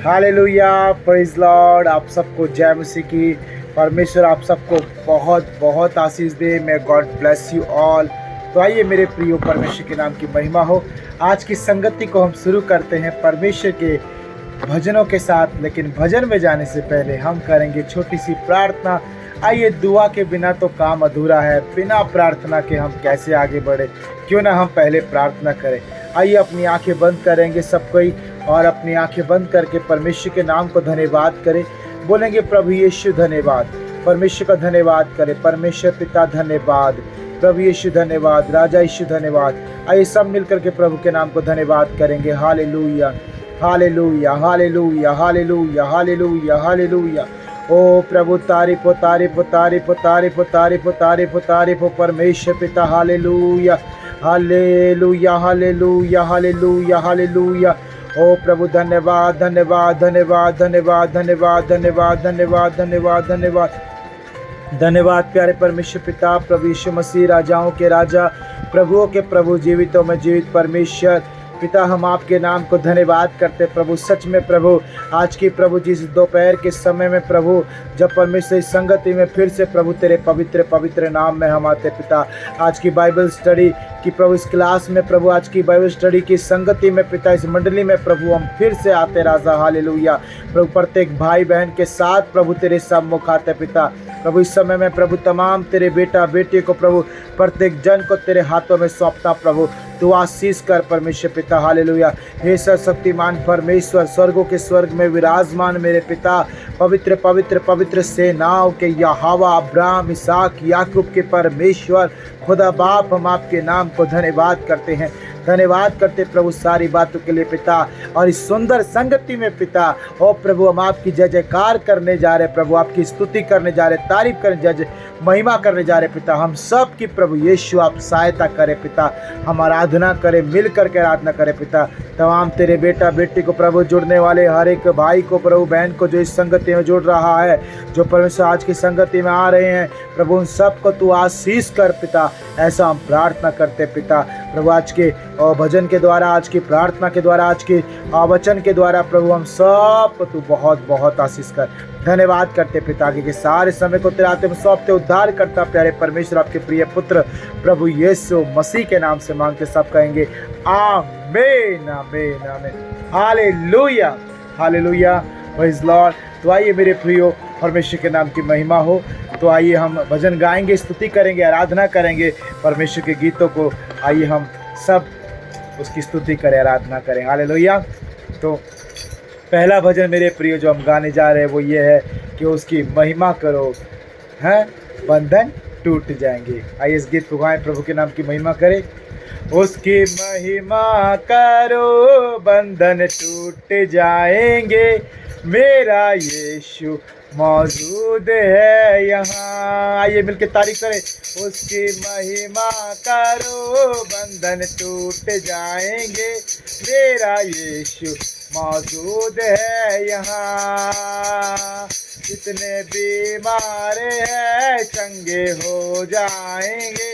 Hallelujah, praise Lord. आप सबको जय मसीह की। परमेश्वर आप सबको बहुत बहुत आशीष दे। May God bless you all. तो आइए मेरे प्रियो, परमेश्वर के नाम की महिमा हो। आज की संगति को हम शुरू करते हैं परमेश्वर के भजनों के साथ, लेकिन भजन में जाने से पहले हम करेंगे छोटी सी प्रार्थना। आइए, दुआ के बिना तो काम अधूरा है, बिना प्रार्थना के हम कैसे आगे बढ़े। क्यों ना हम पहले प्रार्थना करें। आइए अपनी आंखें बंद करेंगे सब कोई, और अपनी आंखें बंद करके परमेश्वर के नाम को धन्यवाद करें। बोलेंगे प्रभु यीशु धन्यवाद। परमेश्वर का धन्यवाद करें। परमेश्वर पिता धन्यवाद, प्रभु यीशु धन्यवाद, राजा यीशु धन्यवाद। आइए सब मिलकर के प्रभु के नाम को धन्यवाद करेंगे। Hallelujah, hallelujah, hallelujah, hallelujah, hallelujah, hallelujah. ओ प्रभु, तारीफ हो, तारीफ हो, तारीफ हो, तारीफ हो, तारीफ हो, तारीफ हो, तारीफ हो परमेश्वर पिता। Hallelujah, hallelujah, hallelujah, hallelujah, hallelujah. ओ प्रभु, धन्यवाद, धन्यवाद, धन्यवाद, धन्यवाद, धन्यवाद, धन्यवाद, धन्यवाद, धन्यवाद, धन्यवाद, धन्यवाद प्यारे परमेश्वर पिता। प्रभु यीशु मसीह, राजाओं के राजा, प्रभुओं के प्रभु, जीवितों में जीवित परमेश्वर पिता, हम आपके नाम को धन्यवाद करते प्रभु। सच में प्रभु, आज की प्रभु जिस दोपहर के समय में प्रभु, जब परमेश्वर इस संगति में फिर से प्रभु तेरे पवित्र पवित्र नाम में हम आते पिता। आज की बाइबल स्टडी की प्रभु, इस क्लास में प्रभु, आज की बाइबल स्टडी की संगति में पिता, इस मंडली में प्रभु हम फिर से आते राजा। हालेलुया प्रभु, प्रत्येक भाई बहन के साथ प्रभु तेरे सम्मुख आते पिता। प्रभु इस समय में प्रभु तमाम तेरे बेटा बेटी को प्रभु, प्रत्येक जन को तेरे हाथों में सौंपता प्रभु। तू आशीष कर परमेश्वर पिता। हालेलुया। हे सर्वशक्तिमान परमेश्वर, स्वर्गों के स्वर्ग में विराजमान मेरे पिता, पवित्र पवित्र पवित्र सेनाओं के यहोवा, अब्राहम, इसहाक, याकूब के परमेश्वर खुदा बाप, हम आपके नाम को धन्यवाद करते हैं। धन्यवाद करते प्रभु सारी बातों के लिए पिता, और इस सुंदर संगति में पिता, ओ प्रभु हम आपकी जय जयकार करने जा रहे प्रभु, आपकी स्तुति करने जा रहे, तारीफ करने, जय महिमा करने जा रहे पिता। हम सब की प्रभु यीशु आप सहायता करें पिता। हम आराधना करें, मिल करके आराधना करें पिता। तमाम तेरे बेटा बेटी को प्रभु, जुड़ने वाले हर एक भाई को प्रभु, बहन को जो इस संगति में जुड़ रहा है, जो परमेश्वर आज की संगति में आ रहे हैं प्रभु, उन सबको तू आशीष कर पिता। ऐसा हम प्रार्थना करते पिता। प्रभु आज के भजन के द्वारा, आज की प्रार्थना के द्वारा, आज के वचन के द्वारा प्रभु हम सब को तू बहुत बहुत आशीष कर। धन्यवाद करते पिता। आगे के सारे समय को तेरे हाथ में सौंपते, उद्धार करता प्यारे परमेश्वर, आपके प्रिय पुत्र प्रभु यीशु मसीह के नाम से मांगते सब कहेंगे आमीन, आमीन, आमीन। Hallelujah, hallelujah, praise Lord. तो आइए मेरे प्रियो, परमेश्वर के नाम की महिमा हो। तो आइए हम भजन गाएंगे, स्तुति करेंगे, आराधना करेंगे परमेश्वर के गीतों को। आइए हम सब उसकी स्तुति करें, आराधना करें। हालेलुया। तो पहला भजन मेरे प्रियो जो हम गाने जा रहे हैं वो ये है कि उसकी महिमा करो, हैं बंधन टूट जाएंगे। आइए इस गीत को गाएं, प्रभु के नाम की महिमा करें। उसकी महिमा करो, बंधन टूट जाएंगे, मेरा यीशु मौजूद है यहाँ। आइए मिलके तारीफ करें। उसकी महिमा करो, बंधन टूट जाएंगे, मेरा यीशु मौजूद है यहाँ। जितने बीमार हैं चंगे हो जाएंगे,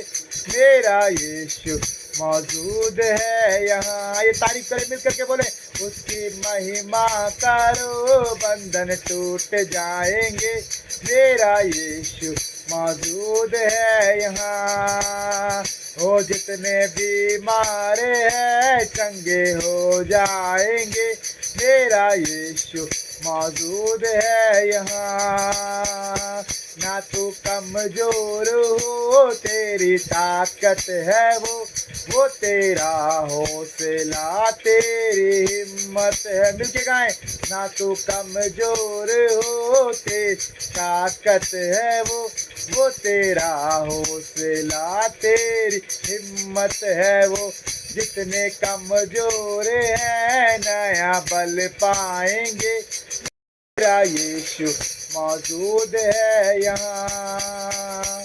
मेरा यीशु मौजूद है यहाँ। ये तारीफ करें मिल करके, बोले उसकी महिमा करो, बंधन टूट जाएंगे, मेरा यीशु मौजूद है यहाँ। ओ जितने बीमार हैं चंगे हो जाएंगे, मेरा यीशु मौजूद है यहाँ। ना तू कमजोर हो, तेरी ताकत है वो तेरा हौसला, तेरी हिम्मत है। मिलके गाएं। ना तू कमजोर हो, तेरी ताकत है वो तेरा हौसला, तेरी हिम्मत है वो। जितने कमजोर हैं नया बल पाएंगे, मेरा यीशु मौजूद है यहाँ।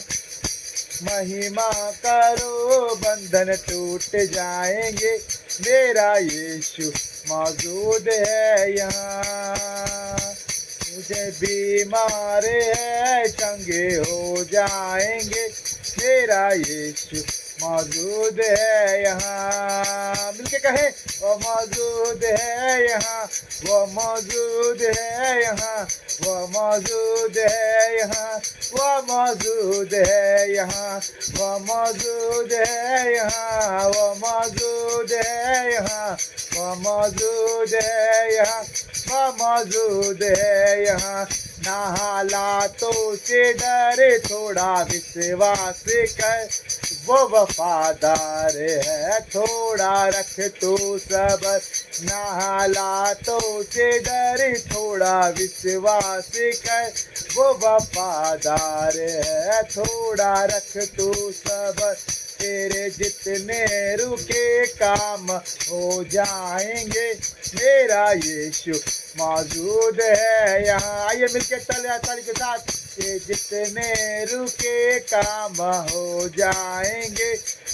महिमा करो, बंधन टूट जाएंगे, मेरा यीशु मौजूद है यहाँ। मुझे बीमार है चंगे हो जाएंगे, मेरा यीशु मौजूद है यहाँ। मिलके कहे वो मौजूद है यहाँ, वो मौजूद है यहाँ, वो मौजूद है यहाँ, वो मौजूद है यहाँ, वो मौजूद है यहाँ, वो मौजूद है यहाँ, वो मौजूद है यहाँ, वो मौजूद है यहाँ। ना हालातों से डरे, थोड़ा विश्वास कर, वो वफादार है, थोड़ा रख तू सबर। ना हालातों से डरे, थोड़ा विश्वास कर, वो वफादार है, थोड़ा रख तू सबर। तेरे जितने रुके काम हो जाएंगे, मेरा यीशु मौजूद है यहाँ। आइए मिलके ताली के साथ, ये जितने रुके काम हो जाएंगे,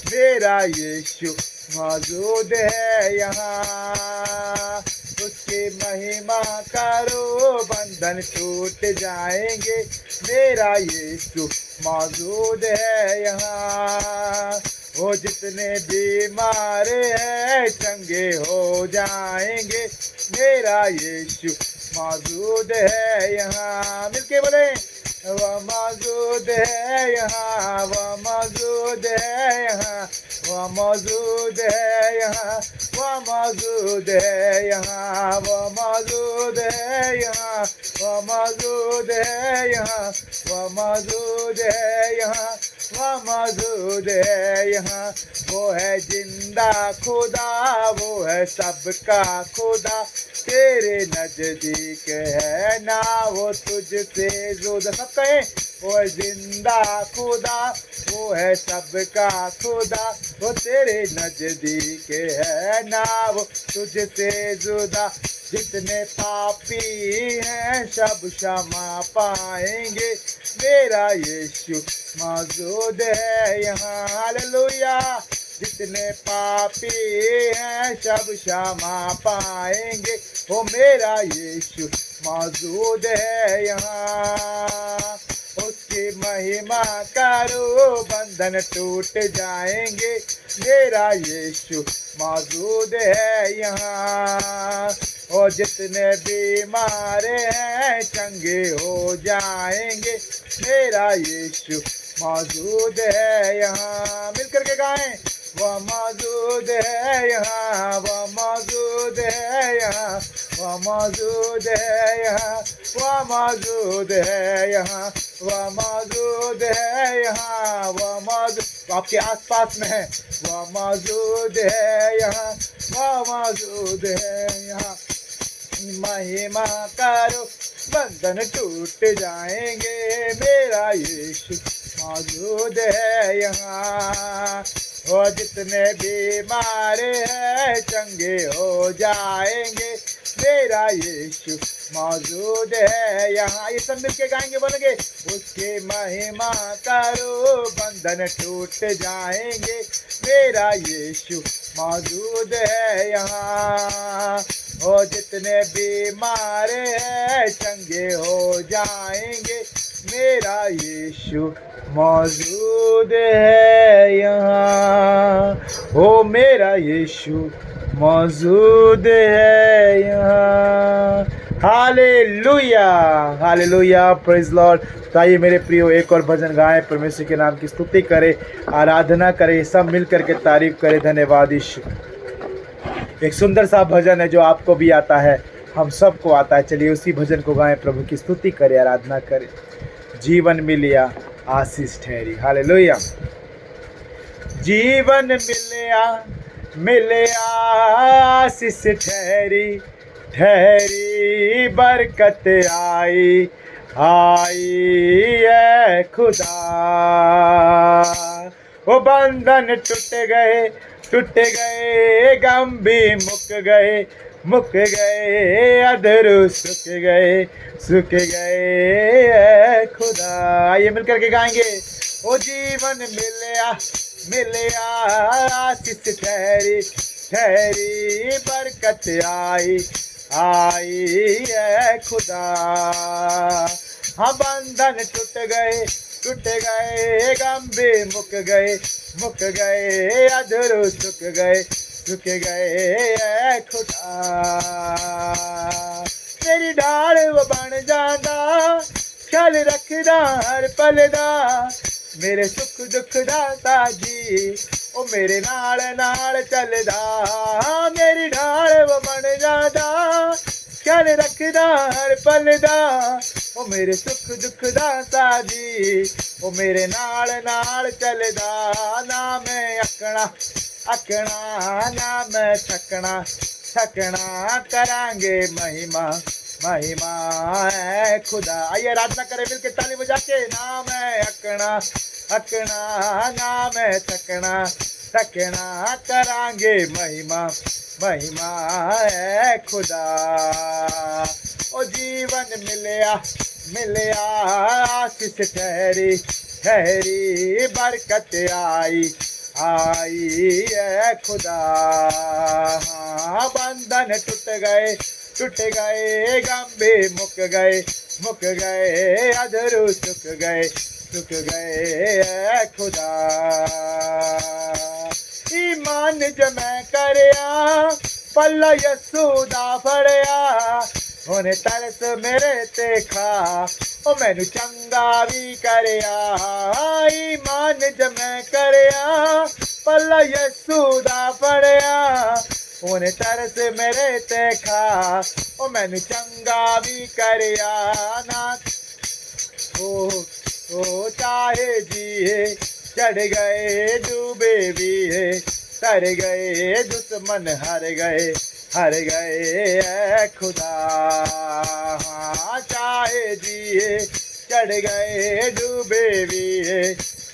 मेरा यीशु मौजूद है यहाँ। उसकी महिमा करो, बंधन टूट जाएंगे, मेरा यीशु मौजूद है यहाँ। वो जितने बीमार हैं चंगे हो जाएंगे, मेरा यीशु मौजूद है यहाँ। मिलके बोले वो मौजूद है यहाँ, वो मौजूद है यहाँ, वो मौजूद है यहाँ, वो मौजूद है यहाँ, वो मौजूद है यहाँ, वो मौजूद है यहाँ, वो मौजूद है यहाँ, वो मौजूद है यहाँ। वो है जिंदा खुदा, वो है सबका खुदा, तेरे नजदीक है ना वो तुझसे जुदा। सब कहें वो है जिंदा खुदा, वो है सबका खुदा, वो तेरे नजदीक है ना वो तुझसे जुदा। जितने पापी हैं सब क्षमा पाएंगे, मेरा यीशु मौजूद है यहाँ। हालेलुया। जितने पापी हैं सब क्षमा पाएंगे, वो मेरा यीशु मौजूद है यहाँ। उसकी महिमा करो, बंधन टूट जाएंगे, मेरा यीशु मौजूद है यहाँ। और जितने बीमार हैं चंगे हो जाएंगे, मेरा यीशु मौजूद है यहाँ। मिलकर के गाएं वो मौजूद है यहाँ, वो मौजूद है यहाँ, वो मौजूद है यहाँ, वो मौजूद है यहाँ, वो मौजूद है यहाँ, वो मौजूद आपके आसपास में है, वो मौजूद है यहाँ, वो मौजूद है यहाँ। महिमा करो, बंधन टूट जाएंगे, मेरा यीशु मौजूद है यहाँ। और जितने बीमार हैं चंगे हो जाएंगे, मेरा यीशु मौजूद है यहाँ। ये सब मिलके गाएंगे, बोलेंगे उसकी महिमा करो, बंधन टूट जाएंगे, मेरा यीशु मौजूद है यहाँ। और जितने बीमार हैं चंगे हो जाएंगे, मेरा यीशु मौजूद है यहाँ। ओ मेरा यीशु मौजूद है यहाँ। Hallelujah, hallelujah, praise Lord. तो आइए मेरे प्रियो एक और भजन गाएं, परमेश्वर के नाम की स्तुति करें, आराधना करें, सब मिल करके तारीफ करें। धन्यवाद यीशु। एक सुंदर सा भजन है जो आपको भी आता है, हम सबको आता है। चलिए उसी भजन को गाएं, प्रभु की स्तुति करें, आराधना करें। जीवन मिलिया आशीष ठहरी। हालेलुया। जीवन मिलिया आशीष ठहरी, ठहरी बरकत आई, आई है खुदा। वो बंधन टूट गए, गम भी मुक गए, अधरू सुख गए खुदा। आइए मिलकर के गाएंगे। ओ जीवन मिलिया आशीष ठहरी, ठहरी बरकत आई, आई है खुदा। हाँ बंधन टूट गए गम भी मुक गए अधरू चुक गए ऐ खुदा। मेरी ढाल वो बन जांदा ख्याल रखदा हर पल दा, मेरे सुख दुख दा ताजी ओ मेरे नाल नाल चलदा। मेरी ढाल वो बन जांदा ख्याल रखदा हर पल दा, ओ मेरे सुख दुख दा साजी ओ मेरे नाल नाल चलदा। ना मैं अकना ना मैं थकना करांगे महिमा है खुदा। आइए आराधना करें मिलके ताली बजा के। ना मैं अकना ना मैं थकना करांगे महिमा है खुदा। ओ जीवन मिलिया आशीष ठहरी बरकत आई है खुदा। हाँ बंधन टूट गए गम भी मुक गए अधरू चुक गए है खुदा। ईमान जमै करया पल्ला यसू दा फड़या, हुण तरस मेरे ते खा ओ मैनू चंगा भी करया। ईमान जमै करया पल्ला यसू दा फड़या, हुण तरस मेरे ते खा ओ मैनू चंगा भी करया। ना ओ चाहे जिए चढ़ गए डूबे भी है, तर गए दुश्मन हार गए ऐ खुदा। हाँ चाहे जिए चढ़ गए डूबे भी है,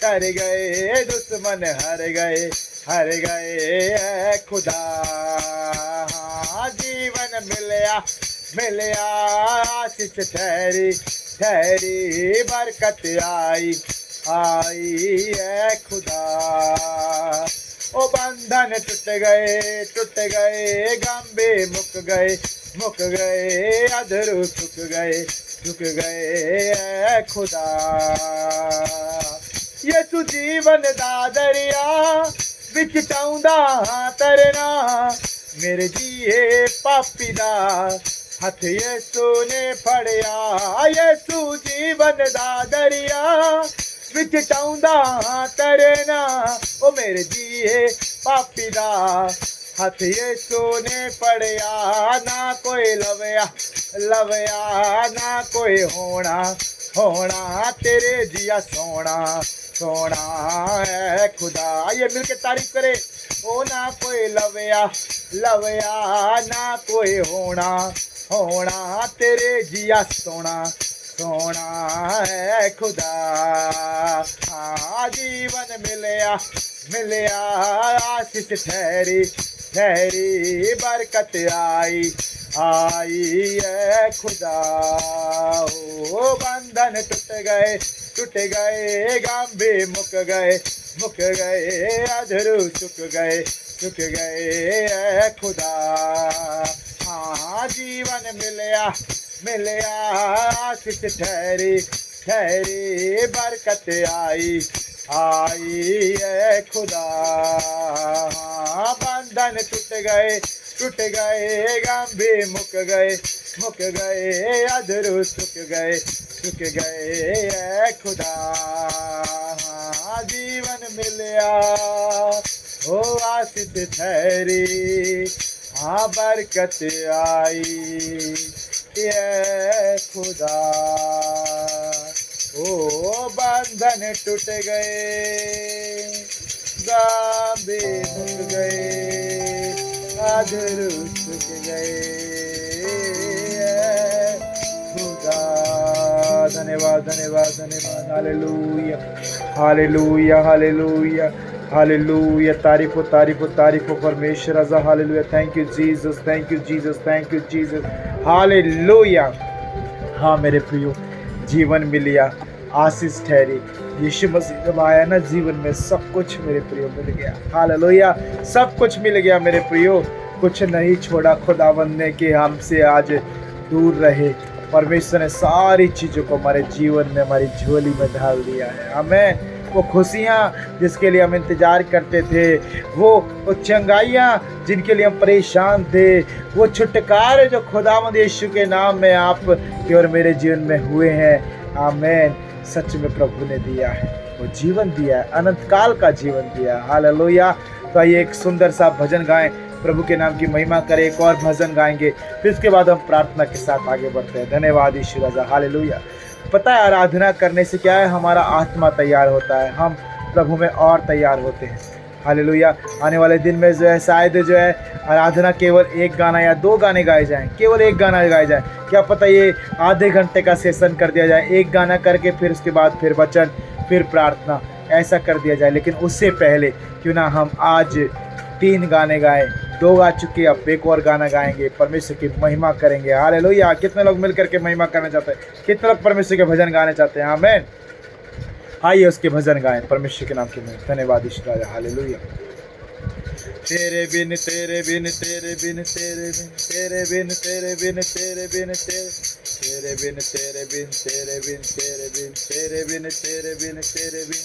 तर गए दुश्मन हार गए ऐ खुदा। हाँ जीवन मिलिया आशीष ठहरी बरकत आई है खुदा। ओ बंधन टूट गए गम भी मुक गए अधरू चुक गए है खुदा। यसु जीवन दा दरिया विच चाहुंदा तरना, मेरे जिए पापी दा हथ यसु ने फड़या। यसु जीवन दा दरिया विच चाहुंदा तरना, ओ मेरे जिए पापी दा हथ यसु ने फड़या। ना कोई लवया ना कोई होना तेरे जिया सोना है खुदा। आइए मिलके तारीफ करे। ओ ना कोई लवया ना कोई होना तेरे जिया सोना है खुदा। हाँ जीवन मिलिया आशीष ठहरी बरकत आई है खुदा। ओ बंधन टूट गए गम भी मुक गए अधरू चुक गए है खुदा। हाँ जीवन मिलिया आशीष ठहरी बरकत आई है खुदा। हाँ बंधन टूट गए गम भी मुक गए अधरू चुक गए है खुदा। हाँ जीवन मिलिया ओ आशीष ठहरी हाँ बरकत आई ये खुदा। ओ बंधन टूट गए गांबे मुक गए अधरू चुक गए खुदा। धन्यवाद धन्यवाद धन्यवाद। Hallelujah hallelujah hallelujah hallelujah. तारीफ हो परमेश्वर अजा। Hallelujah. Thank you Jesus thank you Jesus thank you Jesus. Hallelujah. हाँ मेरे प्रियो जीवन मिलिया आशीष ठहरी। यीशु मसीह जब आया ना जीवन में सब कुछ मेरे प्रियो मिल गया। हालेलुया। सब कुछ मिल गया मेरे प्रियो। कुछ नहीं छोड़ा खुदावंद ने कि हमसे आज दूर रहे। परमेश्वर ने सारी चीज़ों को हमारे जीवन में, हमारी झोली में डाल दिया है। आमीन। वो खुशियाँ जिसके लिए हम इंतज़ार करते थे, वो चंगाइयाँ जिनके लिए हम परेशान थे, वो छुटकारे जो खुदावंद यीशु के नाम में आप के और मेरे जीवन में हुए हैं, आमीन, सच में प्रभु ने दिया है। वो जीवन दिया है, अनंत काल का जीवन दिया है। हालेलुया। तो आइए एक सुंदर सा भजन गाएं, प्रभु के नाम की महिमा करें। एक और भजन गाएंगे, फिर उसके बाद हम प्रार्थना के साथ आगे बढ़ते हैं। धन्यवाद यीशु राजा। हालेलुया। पता है आराधना करने से क्या है, हमारा आत्मा तैयार होता है, हम प्रभु में और तैयार होते हैं। हालेलुया। आने वाले दिन में जो है शायद जो है आराधना केवल एक गाना या दो गाने गाए जाएं, केवल एक गाना गाया जाए, क्या पता ये आधे घंटे का सेशन कर दिया जाए, एक गाना करके फिर उसके बाद फिर वचन, फिर प्रार्थना, ऐसा कर दिया जाए। लेकिन उससे पहले क्यों ना हम आज 3 गाने गाएं, 2 गा चुके, अब एक और गाना गाएंगे, परमेश्वर की महिमा करेंगे। हालेलुया। कितने लोग मिलकर के महिमा करना चाहते हैं, कितने लोग परमेश्वर के भजन गाने चाहते हैं। आमीन। आइए उसके भजन गाएं, परमेश्वर के नाम की महिमा। धन्यवाद यीशु राजा। हालेलुया। तेरे बिन तेरे बिन तेरे बिन तेरे बिन तेरे बिन तेरे बिन तेरे बिन तेरे बिन तेरे बिन तेरे बिन तेरे बिन तेरे बिन तेरे बिन तेरे बिन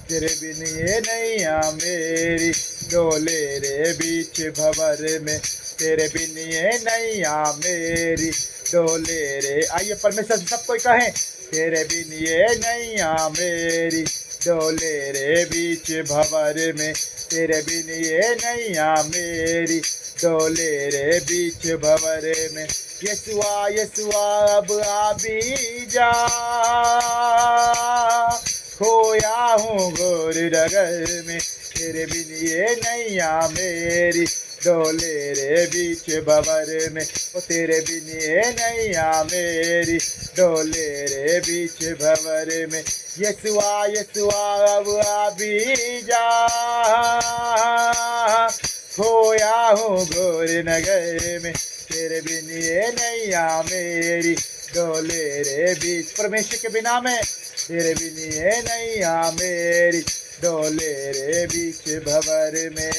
तेरे बिन ये नैया मेरी डोले रे बीच भंवर में, तेरे बिन ये नैया मेरी डोले रे। आइए परमेश्वर सब कोई कहें, तेरे बिन ये नैया मेरी डोले रे बीच भंवर में, तेरे बिन ये नैया मेरी डोले रे बीच भंवर में। यीशुआ यीशुआ अब आ भी जा, खोया हूँ घोर डगर में, तेरे बिन ये नैया मेरी डोले रे बीच भंवर में, ओ तेरे बिन ये नैया मेरी डोले रे बीच भंवर में। यीशुआ यीशुआ अब आ भी जा, खोया हूँ घोर नगर में, तेरे बिन ये नैया मेरी डोले रे बीच। परमेश्वर के बिना में तेरे बिन ये नैया मेरी डोले रे बीच भंवर में।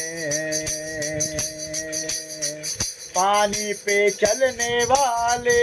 पानी पे चलने वाले,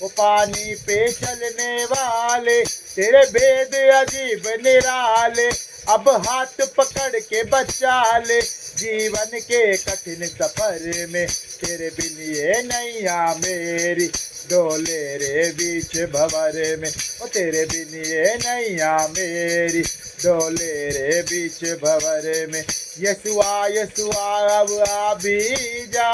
वो पानी पे चलने वाले, तेरे भेद अजीब निराले, अब हाथ पकड़ के बचा ले जीवन के कठिन सफर में, तेरे बिन ये नैया मेरी डोले रे बीच भंवर में, ओ तेरे बिन ये नैया मेरी डोले रे बीच भंवर में। यीशुआ यीशुआ अब आ भी जा,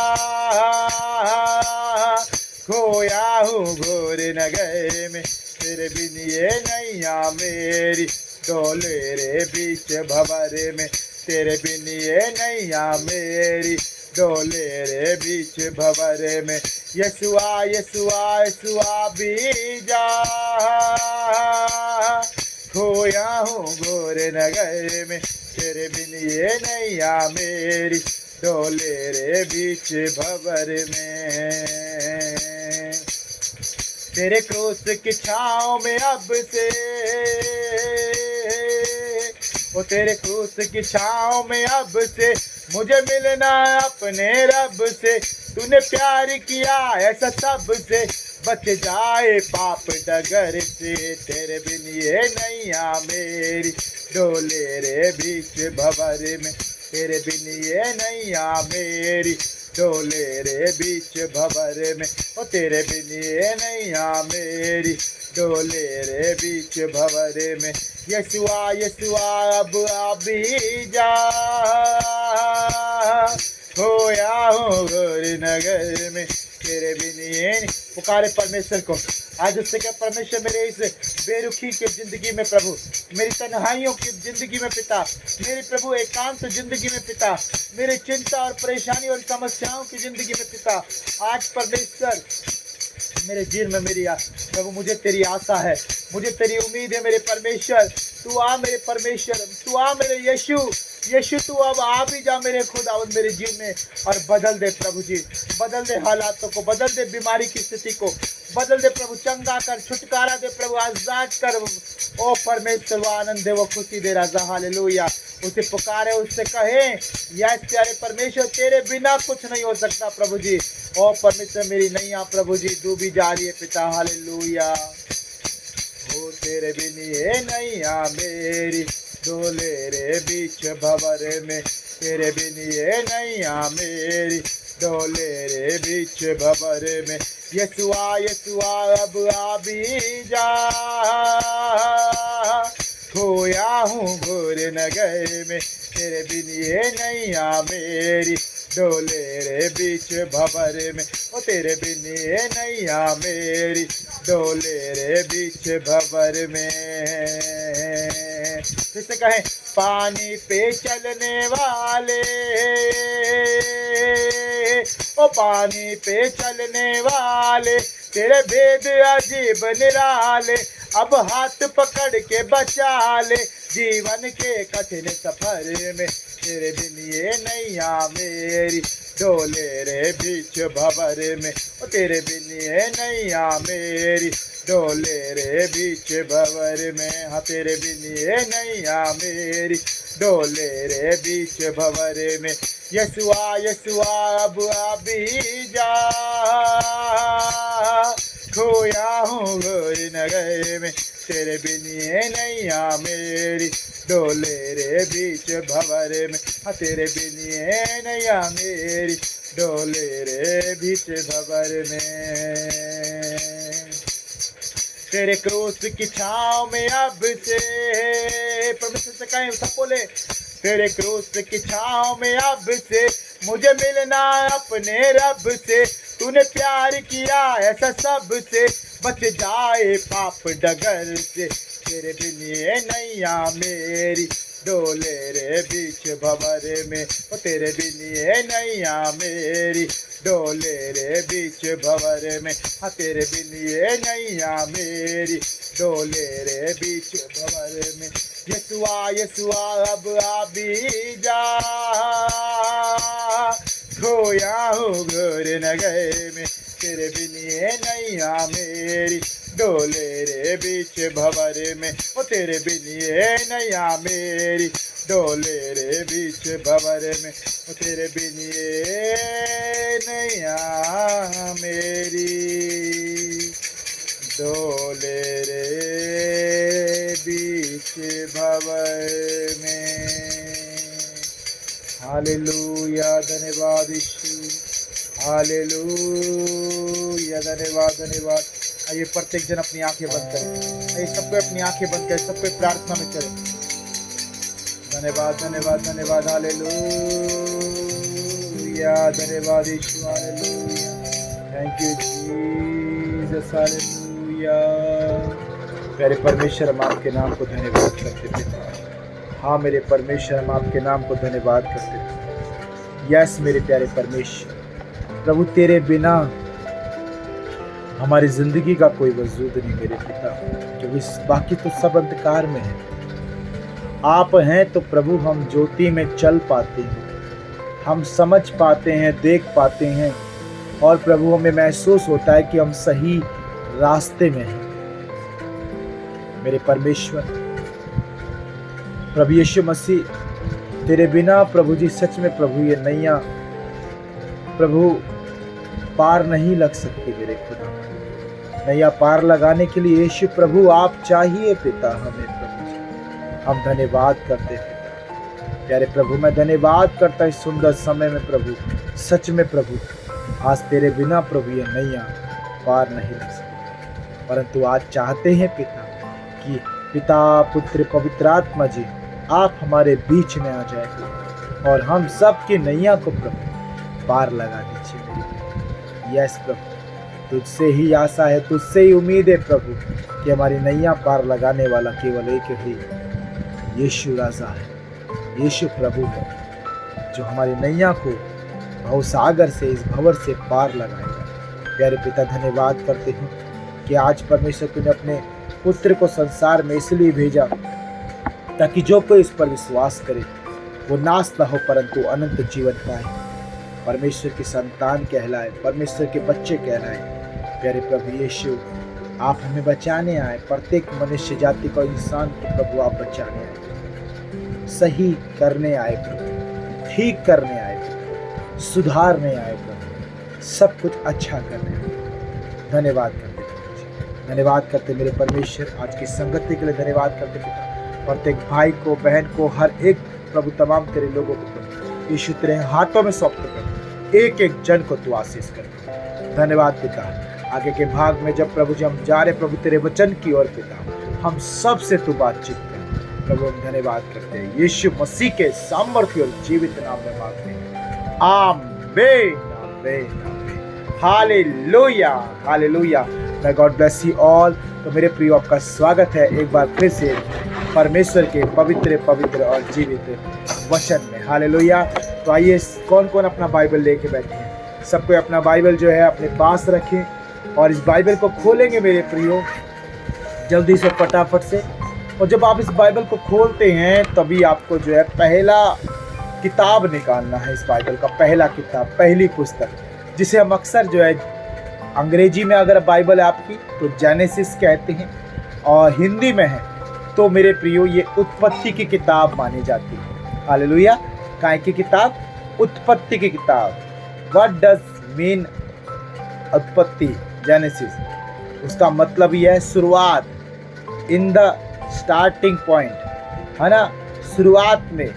खोया हूँ घोर नगर में, तेरे बिन ये नैया मेरी डोले रे बीच भंवर में, तेरे बिन ये नैया मेरी डोले रे बीच भंवर में। यीशुआ यीशुआ यीशुआ भी जा, खोया हूँ घोर नगर में, तेरे बिन ये नैया मेरी डोले रे बीच भंवर में। तेरे क्रूस की छाँव में अब से, वो तेरे क्रूस की छाँव में अब से मुझे मिलना अपने रब से, तूने प्यार किया ऐसा सब से, बच जाए पाप डगर से, तेरे बिन ये नैया मेरी डोले रे बीच भंवर में, तेरे बिन ये नैया मेरी डोले रे बीच भंवर में, ओ तेरे बिन ये नैया मेरी डोले रे बीच भंवर में। यीशुआ यीशुआ अब आ भी जा, खोया हूँ घोर नगर में, तेरे बिन ये। पुकारे परमेश्वर को आज, उससे क्या परमेश्वर मेरे इस बेरुखी की जिंदगी में प्रभु, मेरी तन्हाइयों की जिंदगी में पिता, मेरी प्रभु एकांत जिंदगी में पिता, मेरी चिंता और परेशानी और समस्याओं की जिंदगी में पिता, आज परमेश्वर मेरे जीवन में मेरी प्रभु, मुझे तेरी आशा है, मुझे तेरी उम्मीद है मेरे परमेश्वर। तू आ मेरे परमेश्वर, तू आ मेरे यीशु, यीशु तू अब आ भी जा मेरे खुदावंद मेरे जीवन में और बदल दे प्रभु जी, बदल दे हालातों को, बदल दे बीमारी की स्थिति को, बदल दे प्रभु, चंगा कर, छुटकारा दे प्रभु, आजाद कर। ओ परमेश्वर वो आनंद दे, वो खुशी दे राजा। हालेलुया। उसे पुकारे, उससे कहे यस प्यारे परमेश्वर, तेरे बिना कुछ नहीं हो सकता प्रभु जी। ओ परमेश्वर मेरी नैया प्रभु जी डूबी जा रही है पिता, हालेलुया। ओ तेरे बिन ये नैया मेरी डोले रे बीच भंवर में, तेरे बिन ये नैया मेरी डोले रे बीच भंवर में। यीशुआ यीशुआ अब आ भी जा, खोया हूँ घोर नगर में, तेरे बिन ये नैया मेरी डोले रे बीच भंवर में। ओ तेरे बिन ये नैया मेरी डोले रे बीच भंवर में। जैसे कहें पानी पे चलने वाले, ओ पानी पे चलने वाले, तेरे भेद अजीब निराले, अब हाथ पकड़ के बचा ले जीवन के कठिन सफर में। तेरे बिन ये नैया मेरी डोले रे बीच भंवर में, ओ तेरे बिन ये नैया मेरी डोले रे बीच भंवर में। हाँ तेरे बिन ये नैया मेरी डोले रे बीच भंवर में। यीशुआ यीशुआ अब आ भी जा, खोया हूँ घोर नगर में, तेरे बिन ये नैया मेरी डोले रे बीच भंवर में। हाँ तेरे बिन ये नैया मेरी डोले रे बीच भंवर में। तेरे क्रूस की छाँव में अब से, परमेश्वर से कहें सब बोले, तेरे क्रूस की छाँव में अब से मुझे मिलना अपने रब से। तूने प्यार किया ऐसा सब से, बच जाए पाप डगर से। तेरे बिन ये नैया मेरी डोले रे बीच भंवर में, ओ तेरे बिन ये नैया मेरी डोले रे बीच भंवर में। हाँ तेरे बिन ये नैया मेरी डोले रे बीच भंवर में। यीशुआ यीशुआ अब आ भी जा, खोया हूँ घोर नगर में, तेरे बिन ये नैया मेरी डोले रे बीच भंवर में। ओ तेरे बिन ये नैया मेरी डोले रे बीच भंवर में, ओ तेरे बिन ये नैया मेरी डोले रे बीच भंवर में। हालेलुया, धन्यवाद यीशु, हालेलुया, धन्यवाद धन्यवाद। आइए प्रत्येक जन अपनी आंखें बंद करें, आइए सबको अपनी आंखें बंद करें, सबको प्रार्थना में करें। धन्यवाद धन्यवाद धन्यवाद, हालेलुया, धन्यवाद यीशु, hallelujah, thank you Jesus, hallelujah. प्यारे परमेश्वर, हम आपके नाम को धन्यवाद करते थे। हाँ मेरे परमेश्वर, हम आपके नाम को धन्यवाद करते थे। यस मेरे प्यारे परमेश्वर, प्रभु तेरे बिना हमारी जिंदगी का कोई वजूद नहीं मेरे पिता, क्योंकि बाकी तो सब अंधकार में है। आप हैं तो प्रभु हम ज्योति में चल पाते हैं, हम समझ पाते हैं, देख पाते हैं, और प्रभु हमें महसूस होता है कि हम सही रास्ते में हैं मेरे परमेश्वर। प्रभु यीशु मसीह, तेरे बिना प्रभु जी सच में प्रभु ये नैया प्रभु पार नहीं लग सकती मेरे खुदा। नैया पार लगाने के लिए यीशु प्रभु आप चाहिए पिता हमें प्रभु जी। हम धन्यवाद करते पिता। प्यारे प्रभु, मैं धन्यवाद करता इस सुंदर समय में प्रभु, सच में प्रभु आज तेरे बिना प्रभु ये नैया पार नहीं लग सकती, परंतु आज चाहते हैं पिता कि पिता पुत्र पवित्र आत्मा जी आप हमारे बीच में आ जाए और हम सब की नैया को प्रभु पार लगा दीजिए। यस प्रभु, तुझसे ही आशा है, तुझसे ही उम्मीद है प्रभु कि हमारी नैया पार लगाने वाला केवल एक ही यीशु राजा है, यीशु प्रभु है, जो हमारी नैया को भवसागर से, इस भंवर से पार लगाएगा। प्यारे पिता, धन्यवाद करते हैं कि आज परमेश्वर तूने अपने पुत्र को संसार में इसलिए भेजा ताकि जो कोई इस पर विश्वास करे वो नाश न हो परंतु अनंत जीवन पाए, परमेश्वर की संतान कहलाए, परमेश्वर के बच्चे कहलाए। प्यारे प्रभु यीशु, आप हमें बचाने आए, प्रत्येक मनुष्य जाति को, इंसान को प्रभु आप बचाने आए, सही करने आए प्रभु, ठीक करने आए प्रभु, सुधारने आए प्रभु, सब कुछ अच्छा करने में। धन्यवाद करते प्रभु जी, धन्यवाद करते मेरे परमेश्वर, आज की संगति के लिए धन्यवाद करते पिता। प्रत्येक भाई को, बहन को, हर एक प्रभु तमाम तेरे लोगों को प्रभु यीशु तेरे हाथों में सौंपते प्रभु, एक एक जन को तू आशीष कर। धन्यवाद पिता। आगे के भाग में जब प्रभु जी हम जा रहे प्रभु तेरे वचन की ओर पिता, हम सब से तू बातचीत कर प्रभु। हम धन्यवाद करते हैं यीशु मसीह के सामर्थ्य और जीवित नाम में मांगते हैं, आमीन आमीन आमीन। Hallelujah hallelujah. may God bless you all। तो मेरे प्रियो, आपका स्वागत है एक बार फिर से परमेश्वर के पवित्र पवित्र और जीवित वचन में। हालेलुया। तो आइए, कौन कौन अपना बाइबल लेके बैठे हैं? सबको अपना बाइबल जो है अपने पास रखें और इस बाइबल को खोलेंगे मेरे प्रियो, जल्दी से फटाफट से। और जब आप इस बाइबल को खोलते हैं तभी आपको जो है पहला किताब निकालना है, इस बाइबल का पहला किताब, पहली पुस्तक, जिसे हम अक्सर जो है अंग्रेजी में अगर बाइबल है आपकी तो जेनेसिस कहते हैं, और हिंदी में है तो मेरे प्रियो ये उत्पत्ति की किताब मानी जाती है। हालेलुया। काय की किताब? उत्पत्ति की किताब। व्हाट डज मीन उत्पत्ति? जेनेसिस, उसका मतलब ये है शुरुआत, इन द स्टार्टिंग पॉइंट, है ना, शुरुआत में,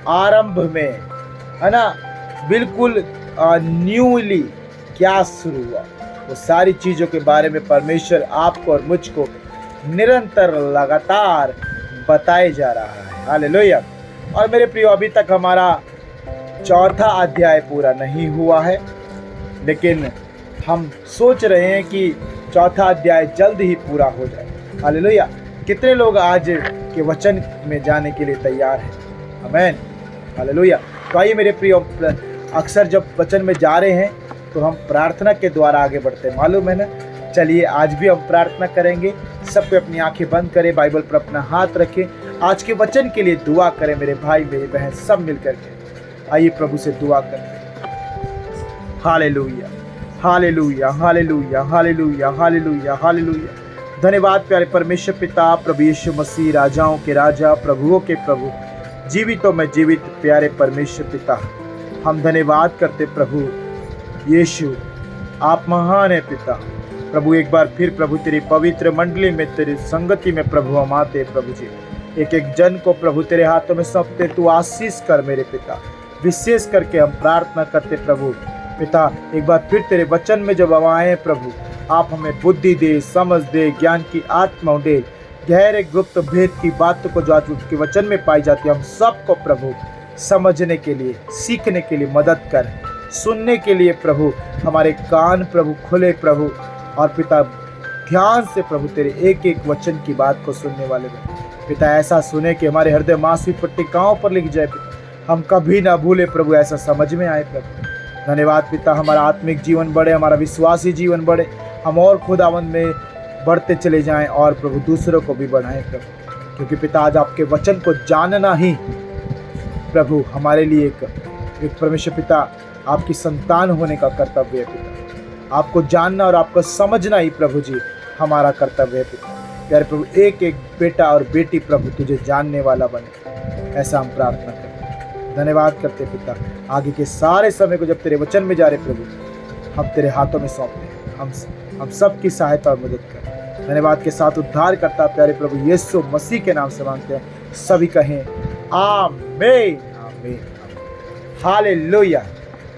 आरंभ में, है ना, बिल्कुल न्यूली क्या शुरू हुआ, वो सारी चीज़ों के बारे में परमेश्वर आपको और मुझको निरंतर लगातार बताए जा रहा है। हालेलुया। और मेरे प्रियो, अभी तक हमारा चौथा अध्याय पूरा नहीं हुआ है, लेकिन हम सोच रहे हैं कि चौथा अध्याय जल्द ही पूरा हो जाए। हालेलुया। कितने लोग आज के वचन में जाने के लिए तैयार हैं? आमीन। हालेलुया। तो आइए मेरे प्रियो, अक्सर जब वचन में जा रहे हैं तो हम प्रार्थना के द्वारा आगे बढ़ते हैं, मालूम है ना। चलिए आज भी हम प्रार्थना करेंगे। सबको अपनी आंखें बंद करें, बाइबल पर अपना हाथ रखें, आज के वचन के लिए दुआ करें मेरे भाई मेरी बहन सब मिलकर के। आइए प्रभु से दुआ करें। Hallelujah hallelujah hallelujah hallelujah hallelujah hallelujah. धन्यवाद प्यारे परमेश्वर पिता, प्रभु यीशु मसीह, राजाओं के राजा, प्रभुओं के प्रभु, जीवितों में जीवित प्यारे परमेश्वर पिता, हम धन्यवाद करते प्रभु यीशु, आप महान है पिता। प्रभु एक बार फिर प्रभु तेरी पवित्र मंडली में, तेरी संगति में प्रभु हम आते प्रभु जी, एक एक जन को प्रभु तेरे हाथों में सौंपते, तू आशीष कर मेरे पिता। विशेष करके हम प्रार्थना करते प्रभु पिता, एक बार फिर तेरे वचन में जब हम आए प्रभु, आप हमें बुद्धि दे, समझ दे, ज्ञान की आत्मा दे, गहरे गुप्त भेद की बातों को जो आज के वचन में पाई जाती है, हम सबको प्रभु समझने के लिए, सीखने के लिए मदद कर, सुनने के लिए प्रभु हमारे कान प्रभु खुले प्रभु, और पिता ध्यान से प्रभु तेरे एक एक वचन की बात को सुनने वाले पिता ऐसा सुने कि हमारे हृदय मांसपेशी पट्टिकाओं पर लिख जाए पिता, हम कभी ना भूले प्रभु, ऐसा समझ में आए प्रभु। धन्यवाद पिता, हमारा आत्मिक जीवन बढ़े, हमारा विश्वासी जीवन बढ़े, हम और खुदावंद में बढ़ते चले जाएं और प्रभु दूसरों को भी बढ़ाएं प्रभु, क्योंकि पिता आज आपके वचन को जानना ही प्रभु हमारे लिए एक परमेश्वर पिता आपकी संतान होने का कर्तव्य है पिता। आपको जानना और आपको समझना ही प्रभु जी हमारा कर्तव्य है पिता। प्यारे प्रभु, एक एक बेटा और बेटी प्रभु तुझे जानने वाला बने, ऐसा हम प्रार्थना करते हैं। धन्यवाद करते पिता, आगे के सारे समय को जब तेरे वचन में जा रहे प्रभु, हम तेरे हाथों में सौंपते हैं, हम सब की सहायता और मदद कर। धन्यवाद के साथ उद्धार करता प्यारे प्रभु यीशु मसीह के नाम से मांगते हैं, सभी कहें आमीन आमीन। हालेलुया।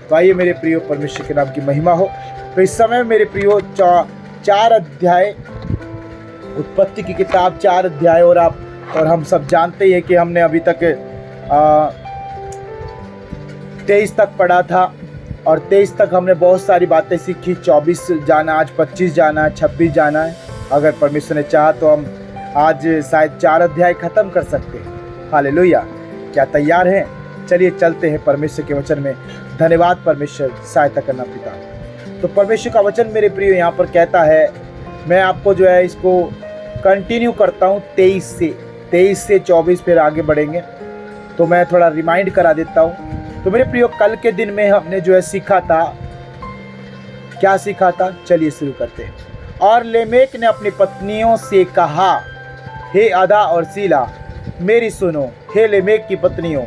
तो आइए मेरे प्रियो, परमेश्वर के नाम की महिमा हो। तो इस समय मेरे प्रियो 4 अध्याय, उत्पत्ति की किताब 4 अध्याय, और हम सब जानते ही हैं कि हमने अभी तक 23 तक पढ़ा था, और 23 तक हमने बहुत सारी बातें सीखी। 24 जाना, आज 25 जाना है, 26 जाना है। अगर परमेश्वर ने चाहा तो हम आज शायद 4 अध्याय खत्म कर सकते हैं। हालेलुया। क्या तैयार हैं? चलिए चलते हैं परमेश्वर के वचन में। धन्यवाद परमेश्वर, सहायता करना पिता। तो परमेश्वर का वचन मेरे प्रिय यहाँ पर कहता है, मैं आपको जो है इसको कंटिन्यू करता हूँ 23 से 24 फिर आगे बढ़ेंगे, तो मैं थोड़ा रिमाइंड करा देता हूँ। तो मेरे प्रियो, कल के दिन में हमने जो है सीखा था, क्या सीखा था? चलिए शुरू करते हैं। और लेमेक ने अपनी पत्नियों से कहा, हे अदा और सीला मेरी सुनो, हे लेमेक की पत्नियों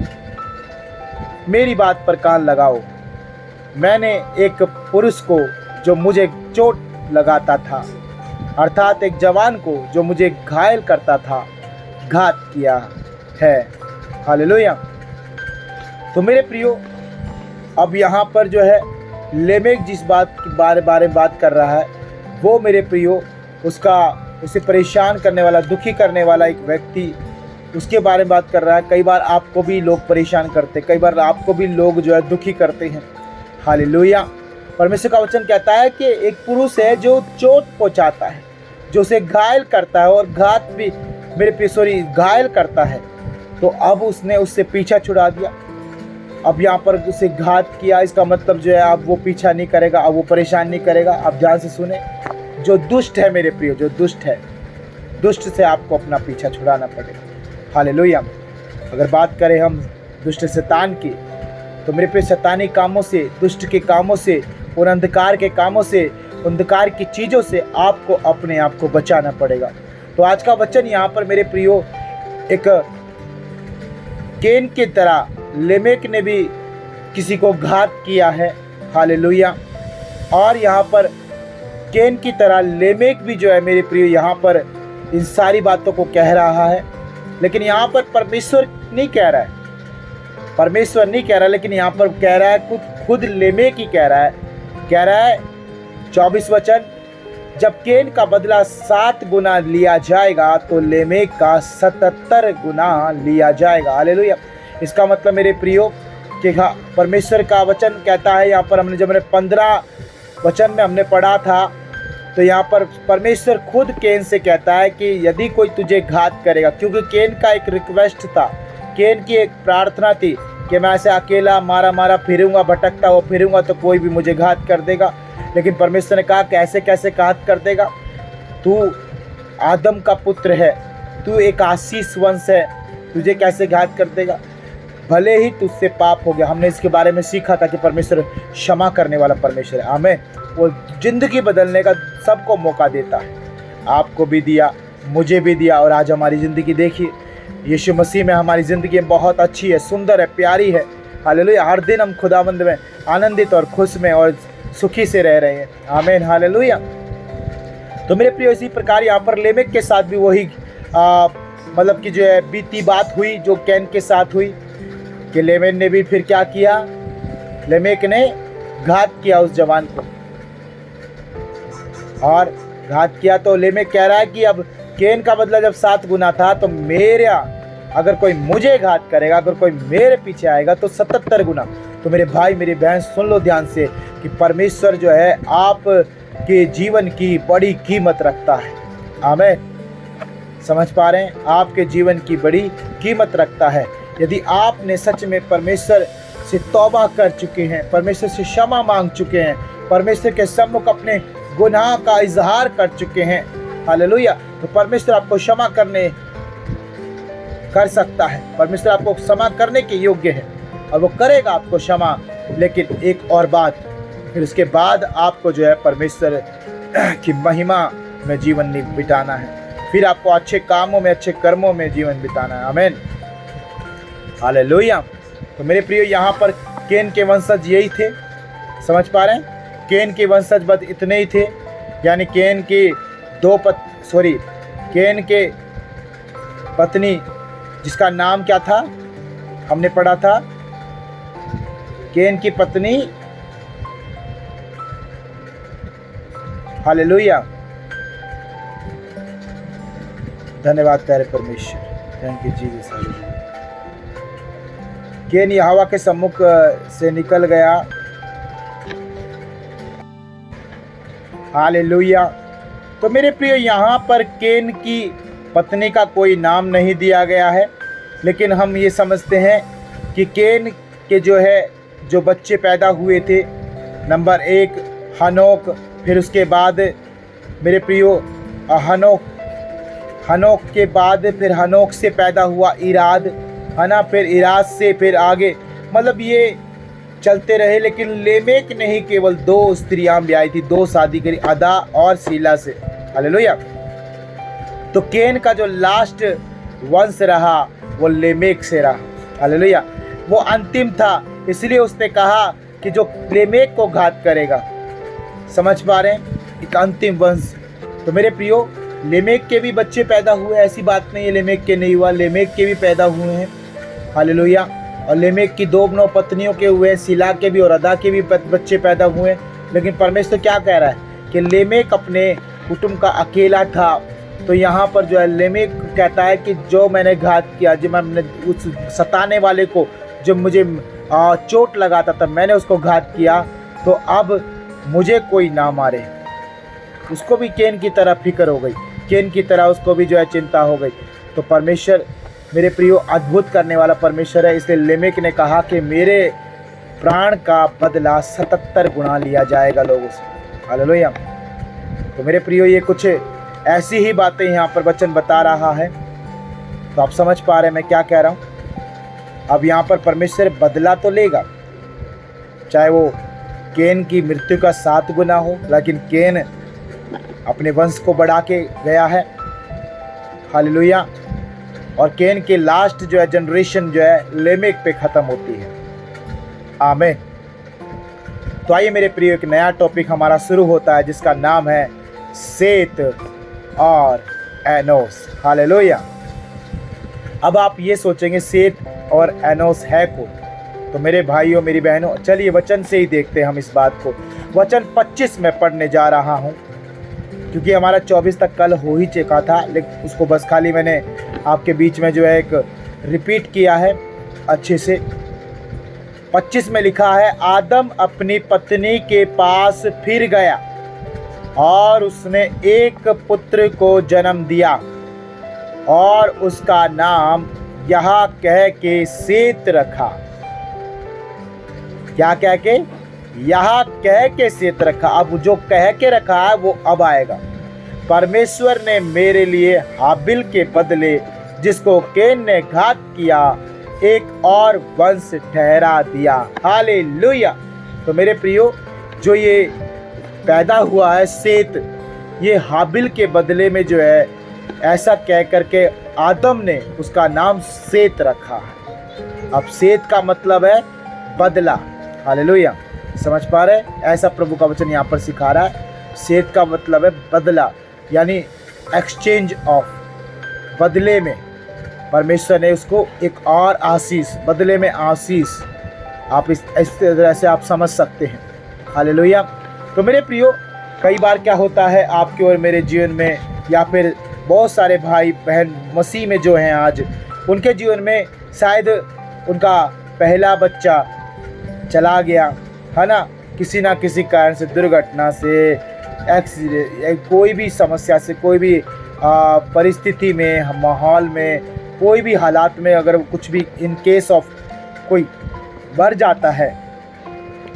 मेरी बात पर कान लगाओ। मैंने एक पुरुष को जो मुझे चोट लगाता था, अर्थात एक जवान को जो मुझे घायल करता था, घात किया है। हालेलुया। तो मेरे प्रियो, अब यहाँ पर जो है लेमेक जिस बात के बारे में बात कर रहा है, वो मेरे प्रियो उसे परेशान करने वाला, दुखी करने वाला एक व्यक्ति, उसके बारे में बात कर रहा है। कई बार आपको भी लोग परेशान करते, कई बार आपको भी लोग जो है दुखी करते हैं। हालेलुया। परमेश्वर का वचन कहता है कि एक पुरुष है जो चोट पहुंचाता है, जो उसे घायल करता है, और घात भी घायल करता है। तो अब उसने उससे पीछा छुड़ा दिया। अब यहाँ पर उसे घात किया, इसका मतलब जो है अब वो पीछा नहीं करेगा, अब वो परेशान नहीं करेगा। अब ध्यान से सुने, जो दुष्ट है मेरे प्रियो, जो दुष्ट है, दुष्ट से आपको अपना पीछा छुड़ाना पड़ेगा। हालेलुया। अगर बात करें हम दुष्ट शैतान की, तो मेरे प्रिय शैतानी कामों से, दुष्ट के कामों से, उन अंधकार के कामों से, अंधकार की चीज़ों से आपको अपने आप को बचाना पड़ेगा। तो आज का वचन यहाँ पर मेरे प्रियो, एक केन की तरह लेमेक ने भी किसी को घात किया है। हालेलुया। और यहाँ पर केन की तरह लेमेक भी जो है मेरे प्रियो यहाँ पर इन सारी बातों को कह रहा है। लेकिन यहाँ पर परमेश्वर नहीं कह रहा है, परमेश्वर नहीं कह रहा, लेकिन यहाँ पर कह रहा है खुद लेमेक ही कह रहा है 24 वचन, जब केन का बदला 7 गुना लिया जाएगा तो लेमेक का 77 गुना लिया जाएगा। हालेलुया। इसका मतलब मेरे प्रियो कि परमेश्वर का वचन कहता है, यहाँ पर जब हमने 15 वचन में हमने पढ़ा था, तो यहाँ पर परमेश्वर खुद केन से कहता है कि यदि कोई तुझे घात करेगा, क्योंकि केन का एक रिक्वेस्ट था, केन की एक प्रार्थना थी कि मैं ऐसे अकेला मारा फिरूंगा, भटकता हुआ फिरूंगा तो कोई भी मुझे घात कर देगा। लेकिन परमेश्वर ने कहा कैसे कैसे घात कर देगा, तू आदम का पुत्र है, तू एक आशीष वंश है, तुझे कैसे घात कर देगा, भले ही तुझसे पाप हो गया। हमने इसके बारे में सीखा था कि परमेश्वर क्षमा करने वाला परमेश्वर है। आमीन। वो जिंदगी बदलने का सबको मौका देता है, आपको भी दिया, मुझे भी दिया। और आज हमारी ज़िंदगी देखिए, यीशु मसीह में हमारी ज़िंदगी बहुत अच्छी है, सुंदर है, प्यारी है। हालेलुया। हर दिन हम खुदावंद में आनंदित और खुश में और सुखी से रह रहे हैं। आमीन। हालेलुया। तो मेरे प्रिय, इसी प्रकार यहाँ पर लेमेक के साथ भी वही मतलब कि जो है बीती बात हुई जो कैन के साथ हुई, कि लेमेक ने भी फिर क्या किया, लेमेक ने घात किया उस जवान को, और घात किया। तो लेमेक कह रहा है कि अब केन का बदला जब 7 गुना था, तो अगर कोई मुझे घात करेगा, अगर कोई मेरे पीछे आएगा तो 77 गुना। तो मेरे भाई मेरी बहन सुन लो ध्यान से कि परमेश्वर जो है आप के जीवन की बड़ी कीमत रखता है। आमीन। समझ पा रहे हैं? आपके जीवन की बड़ी कीमत रखता है। यदि आपने सच में परमेश्वर से तौबा कर चुके हैं, परमेश्वर से क्षमा मांग चुके हैं, परमेश्वर के सम्मुख अपने गुनाह का इजहार कर चुके हैं, हालेलुया, तो परमेश्वर आपको क्षमा कर सकता है। परमेश्वर आपको क्षमा करने के योग्य है और वो करेगा आपको क्षमा। लेकिन एक और बात, फिर उसके बाद आपको जो है परमेश्वर की महिमा में जीवन बिताना है, फिर आपको अच्छे कामों में, अच्छे कर्मों में जीवन बिताना है। आमीन। हालेलुया। तो मेरे प्रियो, यहाँ पर केन के वंशज यही थे। समझ पा रहे हैं? केन के वंशज बस इतने ही थे, यानी केन की केन के पत्नी जिसका नाम क्या था, हमने पढ़ा था, केन की पत्नी, हालेलुया, धन्यवाद प्यारे परमेश्वर, थैंक यू जीसस। हालेलुया। केन यहोवा के सम्मुख से निकल गया। हालेलुया। तो मेरे प्रिय, यहाँ पर केन की पत्नी का कोई नाम नहीं दिया गया है, लेकिन हम ये समझते हैं कि केन के जो बच्चे पैदा हुए थे, नंबर 1 हनोक, फिर उसके बाद मेरे प्रियो हनोक के बाद फिर हनोक से पैदा हुआ इराद, है ना, फिर इराद से फिर आगे, मतलब ये चलते रहे। लेकिन लेमेक ने ही केवल 2 स्त्रियां ब्याही थी, 2 शादी करी, अदा और शीला से। हालेलुया। तो केन का जो लास्ट वंश रहा वो लेमेक से रहा। हालेलुया। वो अंतिम था, इसलिए उसने कहा कि जो लेमेक को घात करेगा। समझ पा रहे हैं? एक अंतिम वंश। तो मेरे प्रियो, लेमेक के भी बच्चे पैदा हुए, ऐसी बात नहीं है लेमेक के नहीं हुआ, लेमेक के भी पैदा हुए हैं। हालेलुया। और लेमेक की 2 पत्नियों के हुए, सिला के भी और अदा के भी बच्चे पैदा हुए। लेकिन परमेश्वर क्या कह रहा है कि लेमेक अपने कुटुंब का अकेला था। तो यहाँ पर जो है लेमेक कहता है कि जो मैंने घात किया, जो मैंने उस सताने वाले को, जो मुझे चोट लगाता था, मैंने उसको घात किया, तो अब मुझे कोई ना मारे। उसको भी केन की तरह फिक्र हो गई, केन की तरह उसको भी जो है चिंता हो गई। तो परमेश्वर मेरे प्रियो अद्भुत करने वाला परमेश्वर है। इसलिए लेमेक ने कहा कि मेरे प्राण का बदला 77 गुना लिया जाएगा लोगों से। हालेलुया। तो मेरे प्रियो, ये कुछ ऐसी ही बातें यहाँ पर वचन बता रहा है। तो आप समझ पा रहे हैं मैं क्या कह रहा हूँ। अब यहाँ पर परमेश्वर बदला तो लेगा, चाहे वो केन की मृत्यु का 7 गुना हो, लेकिन केन अपने वंश को बढ़ा के गया है। हालेलुया। और केन के लास्ट जो है जनरेशन जो है लेमेक पे ख़त्म होती है। आमीन। तो आइए मेरे प्रिय, एक नया टॉपिक हमारा शुरू होता है जिसका नाम है सेत और एनोस। हालेलुया। अब आप ये सोचेंगे सेत और एनोस है कौन? तो मेरे भाइयों मेरी बहनों, चलिए वचन से ही देखते हैं हम इस बात को। वचन 25 में पढ़ने जा रहा हूँ, क्योंकि हमारा 24 तक कल हो ही चुका था, लेकिन उसको बस खाली मैंने आपके बीच में जो है एक रिपीट किया है अच्छे से। 25 में लिखा है, आदम अपनी पत्नी के पास फिर गया और उसने एक पुत्र को जन्म दिया और उसका नाम यह कह के सेत रखा। क्या कह के? यह कह के सेत रखा। अब जो कह के रखा है वो अब आएगा। परमेश्वर ने मेरे लिए हाबिल के बदले जिसको केन ने घात किया, एक और वंश ठहरा दिया। हालेलुया। तो मेरे प्रियो, जो ये पैदा हुआ है सेत, ये हाबिल के बदले में जो है ऐसा कह करके आदम ने उसका नाम सेत रखा है। अब सेत का मतलब है बदला। हालेलुया। समझ पा रहे? ऐसा प्रभु का वचन यहाँ पर सिखा रहा है। सेत का मतलब है बदला, यानी एक्सचेंज ऑफ। बदले में परमेश्वर ने उसको एक और आशीष, बदले में आशीष। आप इस तरह से आप समझ सकते हैं। हालेलुया। तो मेरे प्रियो, कई बार क्या होता है आपके और मेरे जीवन में, या फिर बहुत सारे भाई बहन मसीह में जो हैं आज, उनके जीवन में शायद उनका पहला बच्चा चला गया है ना, किसी ना किसी कारण से, दुर्घटना से, एक्सीडेंट, कोई भी समस्या से, कोई भी परिस्थिति में, माहौल में, कोई भी हालात में अगर कुछ भी इन केस ऑफ कोई मर जाता है,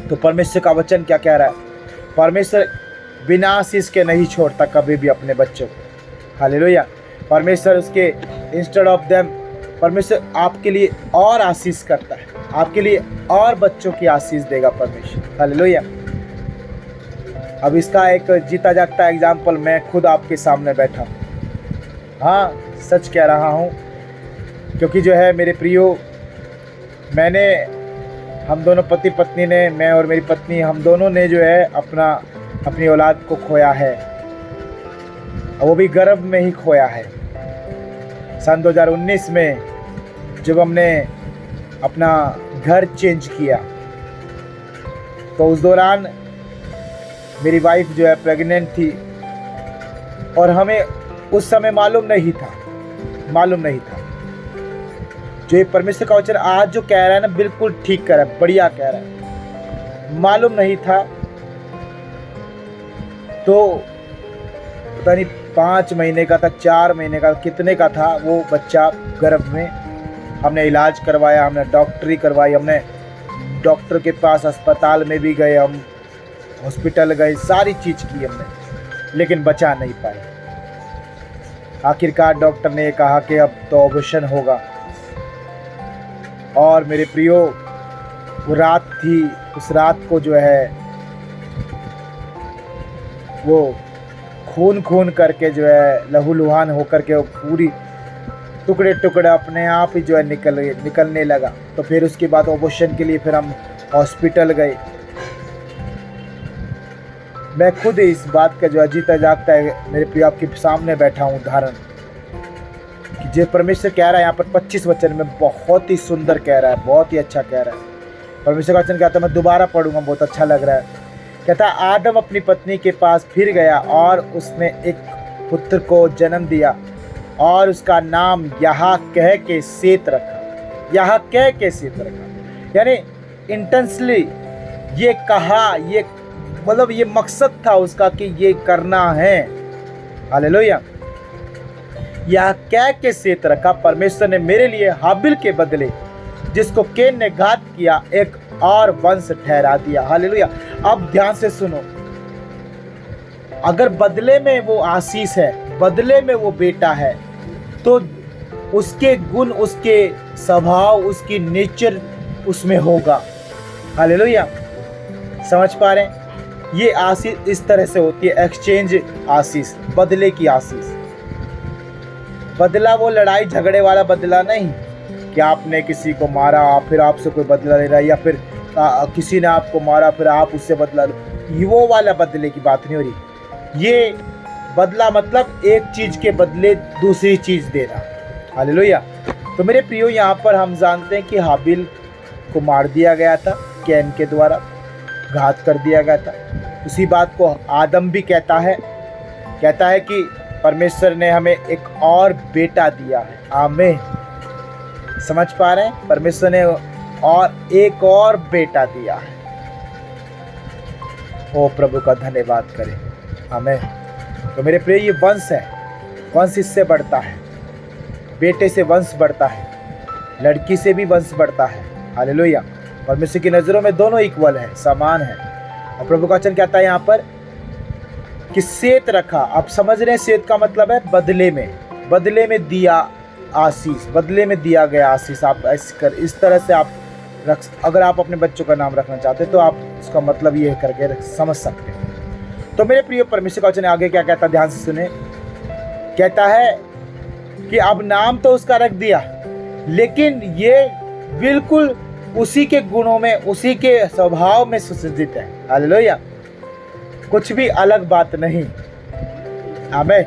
तो परमेश्वर का वचन क्या कह रहा है? परमेश्वर बिना आशीष के नहीं छोड़ता कभी भी अपने बच्चों को। हालेलुया। परमेश्वर उसके इंस्टेड ऑफ देम, परमेश्वर आपके लिए और आशीष करता है, आपके लिए और बच्चों की आशीष देगा परमेश्वर। हालेलुया। अब इसका एक जीता जागता एग्जाम्पल मैं खुद आपके सामने बैठा हूँ। हाँ, सच कह रहा हूँ, क्योंकि जो है मेरे प्रियो, हम दोनों पति पत्नी ने, मैं और मेरी पत्नी, हम दोनों ने जो है अपनी औलाद को खोया है, वो भी गर्भ में ही खोया है। सन 2019 में जब हमने अपना घर चेंज किया, तो उस दौरान मेरी वाइफ जो है प्रेग्नेंट थी, और हमें उस समय मालूम नहीं था जो ये परमेश्वर का वचन आज जो कह रहा है ना, बिल्कुल ठीक कह रहा है, बढ़िया कह रहा है। मालूम नहीं था, तो पता नहीं 5 महीने का था, 4 महीने का, कितने का था वो बच्चा गर्भ में। हमने इलाज करवाया, हमने डॉक्टरी करवाई, हमने डॉक्टर के पास अस्पताल में भी गए, हम हॉस्पिटल गए, सारी चीज़ की हमने, लेकिन बचा नहीं पाए। आखिरकार डॉक्टर ने कहा कि अब तो ऑपरेशन होगा। और मेरे प्रियो, वो रात थी, उस रात को जो है वो खून करके जो है लहूलुहान होकर के वो पूरी टुकड़े अपने आप ही जो है निकलने लगा। तो फिर उसके बाद ऑपरेशन के लिए फिर हम हॉस्पिटल गए। मैं खुद इस बात का जो है जीता जागता है मेरे प्रिय आपके सामने बैठा हूँ उदाहरण कि जो परमेश्वर कह रहा है यहाँ पर 25 वचन में बहुत ही सुंदर कह रहा है, बहुत ही अच्छा कह रहा है। परमेश्वर का वचन कहता है, मैं दोबारा पढ़ूंगा, बहुत अच्छा लग रहा है। कहता है, आदम अपनी पत्नी के पास फिर गया और उसने एक पुत्र को जन्म दिया और उसका नाम यहाँ कह के सेत रखा। यहाँ कह के सेत रखा यानी इंटेंसली ये कहा, ये मतलब ये मकसद था उसका कि ये करना है। हालेलुया। यह कह के सेत रखा, परमेश्वर ने मेरे लिए हाबिल के बदले जिसको केन ने घात किया एक और वंश ठहरा दिया। हालेलुया। अब ध्यान से सुनो, अगर बदले में वो आशीष है, बदले में वो बेटा है, तो उसके गुण, उसके स्वभाव, उसकी नेचर उसमें होगा। हालेलुया। समझ पा रहे हैं? ये आशीष इस तरह से होती है, एक्सचेंज आशीष, बदले की आशीष। बदला वो लड़ाई झगड़े वाला बदला नहीं कि आपने किसी को मारा फिर आपसे कोई बदला ले रहा है, या फिर किसी ने आपको मारा फिर आप उससे बदला लो, वो वाला बदले की बात नहीं हो रही। ये बदला मतलब एक चीज के बदले दूसरी चीज देना। हालेलुया। तो मेरे प्रियो, यहाँ पर हम जानते हैं कि हाबिल को मार दिया गया था, कैन के द्वारा घात कर दिया गया था। उसी बात को आदम भी कहता है कि परमेश्वर ने हमें एक और बेटा दिया है। आमीन। समझ पा रहे हैं? परमेश्वर ने और एक और बेटा दिया है। ओ प्रभु का धन्यवाद करें। आमीन। तो मेरे प्रिय, ये वंश है, वंश इससे बढ़ता है, बेटे से वंश बढ़ता है, लड़की से भी वंश बढ़ता है। हालेलुया। परमेश्वर की नज़रों में दोनों इक्वल है, समान है। और प्रभु का वचन कहता है यहाँ पर कि सेत रखा। आप समझ रहे हैं, सेत का मतलब है बदले में दिया आशीष, बदले में दिया गया आशीष। आप इस तरह से आप अगर आप अपने बच्चों का नाम रखना चाहते हैं तो आप उसका मतलब ये करके समझ सकते हैं। तो मेरे प्रिय, परमेश्वर का वचन आगे क्या कहता है, ध्यान से सुने। कहता है कि अब नाम तो उसका रख दिया, लेकिन ये बिल्कुल उसी के गुणों में, उसी के स्वभाव में सुसज्जित है। हालेलुया। कुछ भी अलग बात नहीं। आमीन।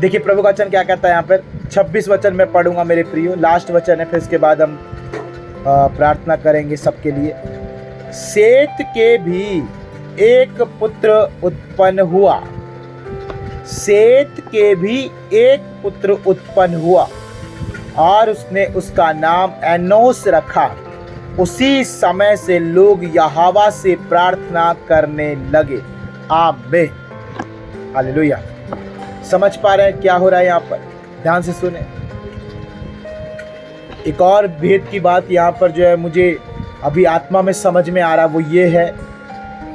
देखिए प्रभु का वचन क्या कहता है यहाँ पर। 26 वचन में पढ़ूंगा मेरे प्रियो, लास्ट वचन है, फिर इसके बाद हम प्रार्थना करेंगे सबके लिए। सेत के भी एक पुत्र उत्पन्न हुआ, सेत के भी एक पुत्र उत्पन्न हुआ और उसने उसका नाम एनोस रखा। उसी समय से लोग यहोवा से प्रार्थना करने लगे। आमीन। हालेलुया। समझ पा रहे हैं क्या हो रहा है यहाँ पर? ध्यान से सुने। एक और भेद की बात यहाँ पर जो है मुझे अभी आत्मा में समझ में आ रहा, वो ये है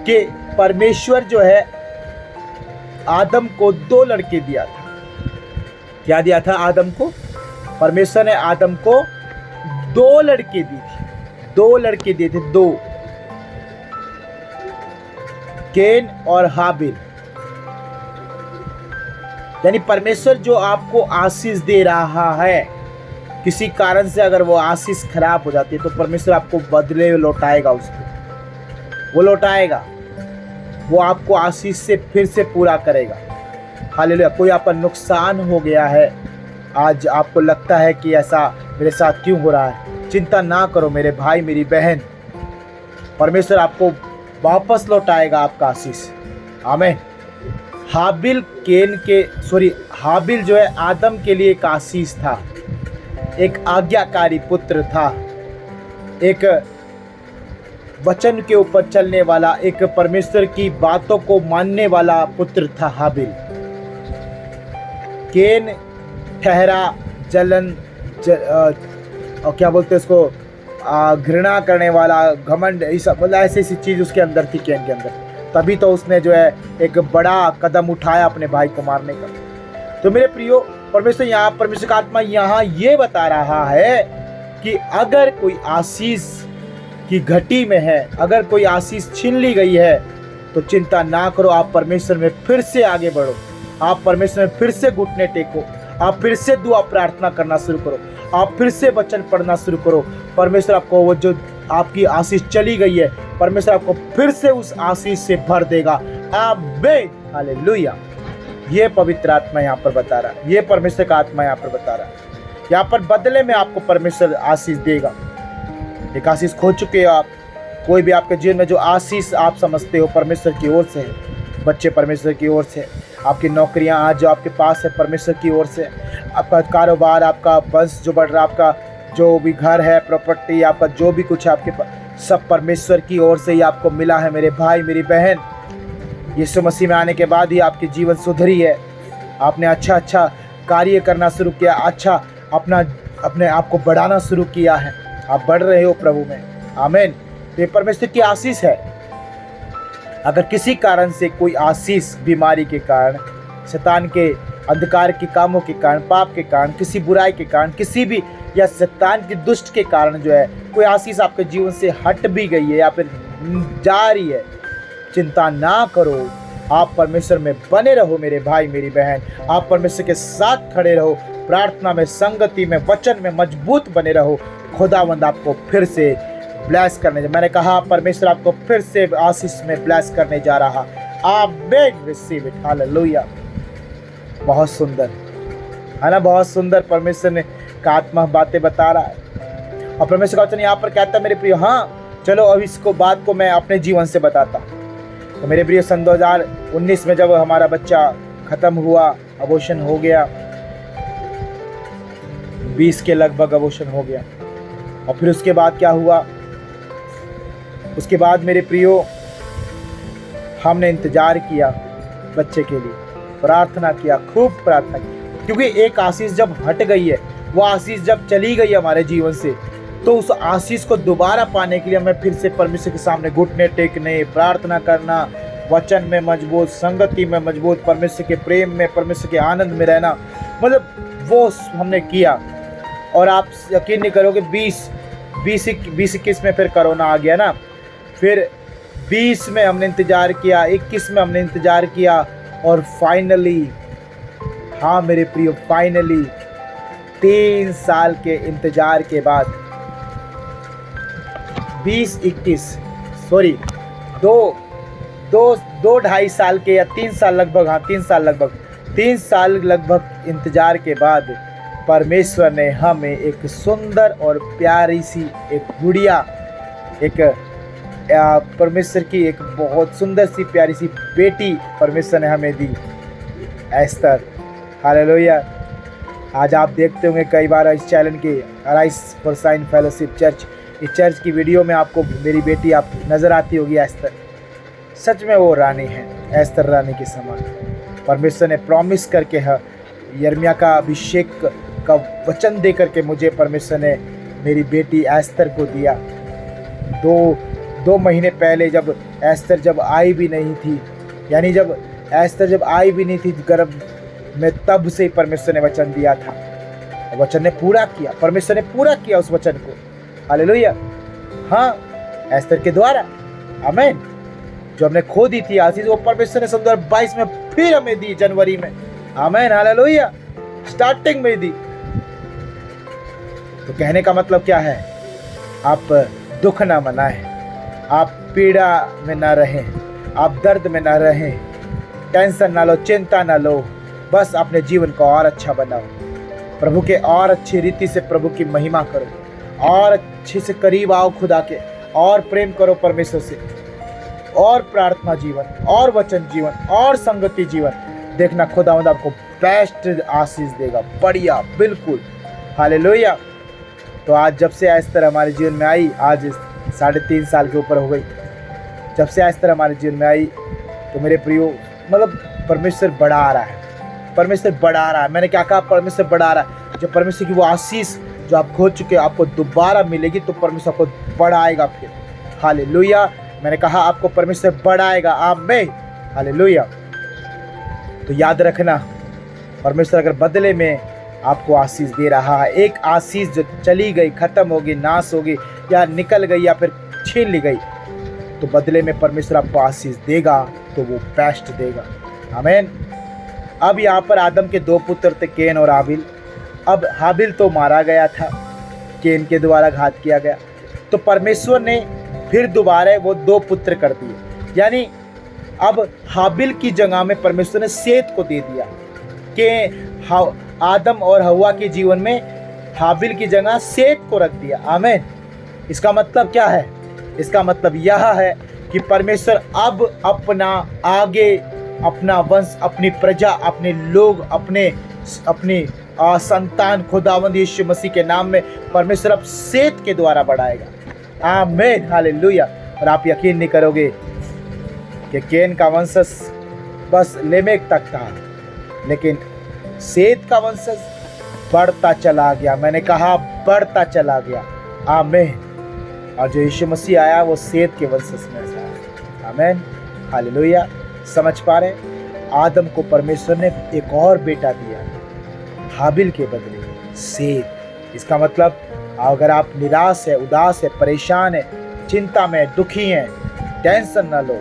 कि परमेश्वर जो है आदम को 2 लड़के दिया था। क्या दिया था आदम को? परमेश्वर ने आदम को 2 लड़के दी थी, 2 लड़के दिए थे, 2, केन और हाबिल। यानी परमेश्वर जो आपको आशीष दे रहा है, किसी कारण से अगर वो आशीष खराब हो जाती है तो परमेश्वर आपको बदले लौटाएगा, उसको वो लौटाएगा, वो आपको आशीष से फिर से पूरा करेगा। हालेलुया। कोई आपका नुकसान हो गया है, आज आपको लगता है कि ऐसा मेरे साथ क्यों हो रहा है, चिंता ना करो मेरे भाई मेरी बहन, परमेश्वर आपको वापस लौटाएगा आपका आशीष। आमीन। हाबिल जो है आदम के लिए एक आशीष था, एक आज्ञाकारी पुत्र था, एक वचन के ऊपर चलने वाला, एक परमेश्वर की बातों को मानने वाला पुत्र था हाबिल। केन ठहरा जलन और क्या बोलते हैं उसको, घृणा करने वाला, घमंड, ये सब मतलब ऐसी चीज़ उसके अंदर थी केन के अंदर। तभी तो उसने जो है एक बड़ा कदम उठाया अपने भाई को मारने का। तो मेरे प्रियो, परमेश्वर का आत्मा यहाँ ये बता रहा है कि अगर कोई आशीष की घटी में है, अगर कोई आशीष छीन ली गई है तो चिंता ना करो, आप परमेश्वर में फिर से आगे बढ़ो, आप परमेश्वर में फिर से घुटने टेको, आप फिर से दुआ प्रार्थना करना शुरू करो, आप फिर से वचन पढ़ना शुरू करो। परमेश्वर आपको वो जो आपकी आशीष चली गई है, परमेश्वर आपको फिर से उस आशीष से भर देगा। आमीन, हालेलुया। ये पवित्र आत्मा यहाँ पर बता रहा है, ये परमेश्वर का आत्मा यहाँ पर बता रहा है। यहाँ पर बदले में आपको परमेश्वर आशीष देगा। एक आशीष खो चुके हो आप। कोई भी आपके जीवन में जो आशीष आप समझते हो परमेश्वर की ओर से है। बच्चे परमेश्वर की ओर से, आपकी नौकरियां आज जो आपके पास है परमेश्वर की ओर से, आपका कारोबार, आपका वंश जो बढ़ रहा, आपका जो भी घर है, प्रॉपर्टी, आपका जो भी कुछ है आपके पास, सब परमेश्वर की ओर से ही आपको मिला है। मेरे भाई मेरी बहन, यीशु मसीह में आने के बाद ही आपकी जीवन सुधरी है। आपने अच्छा कार्य करना शुरू किया, अच्छा अपने आप को बढ़ाना शुरू किया है। आप बढ़ रहे हो प्रभु में। आमीन। तो ये परमेश्वर की आशीष है। अगर किसी कारण से कोई आशीष बीमारी के कारण, शैतान के अंधकार के कामों के कारण, पाप के कारण, किसी बुराई के कारण, किसी भी या शैतान की दुष्ट के कारण जो है कोई आशीष आपके जीवन से हट भी गई है या फिर जा रही है, चिंता ना करो। आप परमेश्वर में बने रहो मेरे भाई मेरी बहन। आप परमेश्वर के साथ खड़े रहो, प्रार्थना में, संगति में, वचन में मजबूत बने रहो। खुदावंद आपको फिर से ब्लेस करने, मैंने कहा परमेश्वर आपको फिर से आशीष में ब्लेस करने जा रहा। आमीन, रिसीव इट, हालेलुया। बहुत सुंदर है ना, बहुत सुंदर परमेश्वर ने का आत्मा बातें बता रहा है। और परमेश्वर का वचन यहाँ पर कहता है मेरे प्रिय, हाँ चलो अब इसको बात को मैं अपने जीवन से बताता। तो मेरे प्रिय सन 2019 में जब हमारा बच्चा खत्म हुआ, अबॉर्शन हो गया, 20 के लगभग अबॉर्शन हो गया। और फिर उसके बाद क्या हुआ, उसके बाद मेरे प्रियो हमने इंतज़ार किया बच्चे के लिए, प्रार्थना किया, खूब प्रार्थना की। क्योंकि एक आशीष जब हट गई है, वो आशीष जब चली गई है हमारे जीवन से, तो उस आशीष को दोबारा पाने के लिए हमें फिर से परमेश्वर के सामने घुटने टेकने, प्रार्थना करना, वचन में मजबूत, संगति में मजबूत, परमेश्वर के प्रेम में, परमेश्वर के आनंद में रहना, मतलब वो हमने किया। और आप यकीन नहीं करोगे, 20-21 में फिर कोरोना आ गया ना, फिर 20 में हमने इंतज़ार किया, 21 में हमने इंतज़ार किया, और फाइनली, हाँ मेरे प्रियो, फाइनली 3 साल के इंतज़ार के बाद 2-2.5 साल के या 3 साल लगभग, हाँ 3 साल लगभग, 3 साल लगभग इंतज़ार के बाद परमेश्वर ने हमें एक सुंदर और प्यारी सी एक गुड़िया, एक परमेश्वर की एक बहुत सुंदर सी प्यारी सी बेटी परमेश्वर ने हमें दी, एस्तर। हालेलुया। आज आप देखते होंगे कई बार इस चैनल के arise for sign fellowship church, इस चर्च की वीडियो में आपको मेरी बेटी आप नज़र आती होगी, एस्तर। सच में वो रानी है, एस्तर रानी के समान। परमेश्वर ने प्रॉमिस करके यिर्मयाह का अभिषेक का वचन दे करके मुझे परमेश्वर ने मेरी बेटी एस्तर को दिया। 2 महीने पहले जब एस्तर जब आई भी नहीं थी, यानी जब एस्तर जब आई भी नहीं थी गर्भ में, तब से ही परमेश्वर ने वचन दिया था। वचन ने पूरा किया, परमेश्वर ने पूरा किया उस वचन को। हालेलुया। हाँ, एस्तर के द्वारा। आमीन। जो हमने खो दी थी आशीष, वो परमेश्वर ने 2022 में फिर हमें दी, जनवरी में। आमीन, हालेलुया। स्टार्टिंग में दी। तो कहने का मतलब क्या है, आप दुख ना मनाएं, आप पीड़ा में ना रहें, आप दर्द में ना रहें, टेंशन ना लो, चिंता ना लो, बस अपने जीवन को और अच्छा बनाओ, प्रभु के और अच्छी रीति से प्रभु की महिमा करो, और अच्छे से करीब आओ खुदा के, और प्रेम करो परमेश्वर से, और प्रार्थना जीवन, और वचन जीवन, और संगति जीवन। देखना खुदावंद आपको बेस्ट आशीष देगा, बढ़िया, बिल्कुल। हालेलुया। तो आज जब से एस्तर हमारे जीवन में आई, आज 3.5 साल के ऊपर हो गई, जब से एस्तर हमारे जीवन में आई, तो मेरे प्रियो मतलब परमेश्वर बढ़ा रहा है, परमेश्वर बढ़ा रहा है। मैंने क्या कहा, परमेश्वर बढ़ा रहा है। जब परमेश्वर की वो आशीष जो आप खो चुके आपको दोबारा मिलेगी, तो परमेश्वर आपको बढ़ाएगा फिर। हालेलुया। मैंने कहा आपको परमेश्वर बढ़ाएगा। आमीन, हालेलुया। तो याद रखना, परमेश्वर अगर बदले में आपको आशीष दे रहा है, एक आशीष जो चली गई, खत्म होगी, नाश होगी, या निकल गई, या फिर छीन ली गई, तो बदले में परमेश्वर आपको आशीष देगा, तो वो बेस्ट देगा। आमीन। अब यहाँ पर आदम के 2 पुत्र थे, केन और हाबिल। अब हाबिल तो मारा गया था, केन के द्वारा घात किया गया, तो परमेश्वर ने फिर दोबारा वो 2 पुत्र कर दिए, यानी अब हाबिल की जगह में परमेश्वर ने सेत को दे दिया कि आदम और हवा के जीवन में हाबिल की जगह सेत को रख दिया। आमीन। इसका मतलब क्या है? इसका मतलब यह है कि परमेश्वर अब अपना आगे अपना वंश, अपनी प्रजा, अपने लोग, अपनी संतान खुदावंद यीशु मसीह के नाम में परमेश्वर अब सेत के द्वारा बढ़ाएगा। आमीन, हालेलुया। और आप यकीन नहीं करोगे कि कैन का वंशज बस लेमेक तक था, लेकिन सेत का वंशज बढ़ता चला गया। मैंने कहा बढ़ता चला गया। आमीन। और जो यीशु मसीह आया वो सेत के वंशज में से आया। आमीन, हालेलुया। समझ पा रहे? आदम को परमेश्वर ने एक और बेटा दिया हाबिल के बदले, सेत। इसका मतलब अगर आप निराश है, उदास है, परेशान है, चिंता में, दुखी हैं, टेंशन ना लो।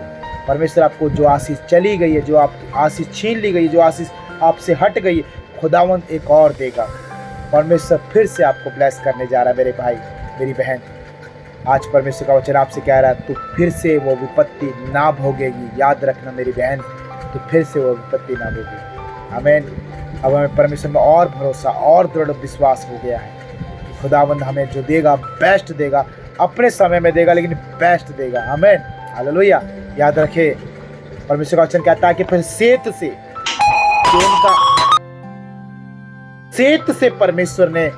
परमेश्वर आपको जो आशीष चली गई है, जो आप आशीष छीन ली गई है, जो आशीष आपसे हट गई है, खुदावंद एक और देगा। परमेश्वर फिर से आपको ब्लेस करने जा रहा है मेरे भाई, मेरी बहन। आज परमेश्वर का वचन आपसे कह रहा है तू फिर से वो विपत्ति ना भोगेगी। याद रखना मेरी बहन, तू फिर से वो विपत्ति ना भोगेगी। आमीन। अब हमें परमेश्वर में और भरोसा और दृढ़ विश्वास हो गया है। खुदावंद हमें जो देगा बेस्ट देगा, अपने समय में देगा, लेकिन बेस्ट देगा। आमीन, हालेलुया। याद रखे परमेश्वर का वचन कहता है कि फिर सेत से परमेश्वर ने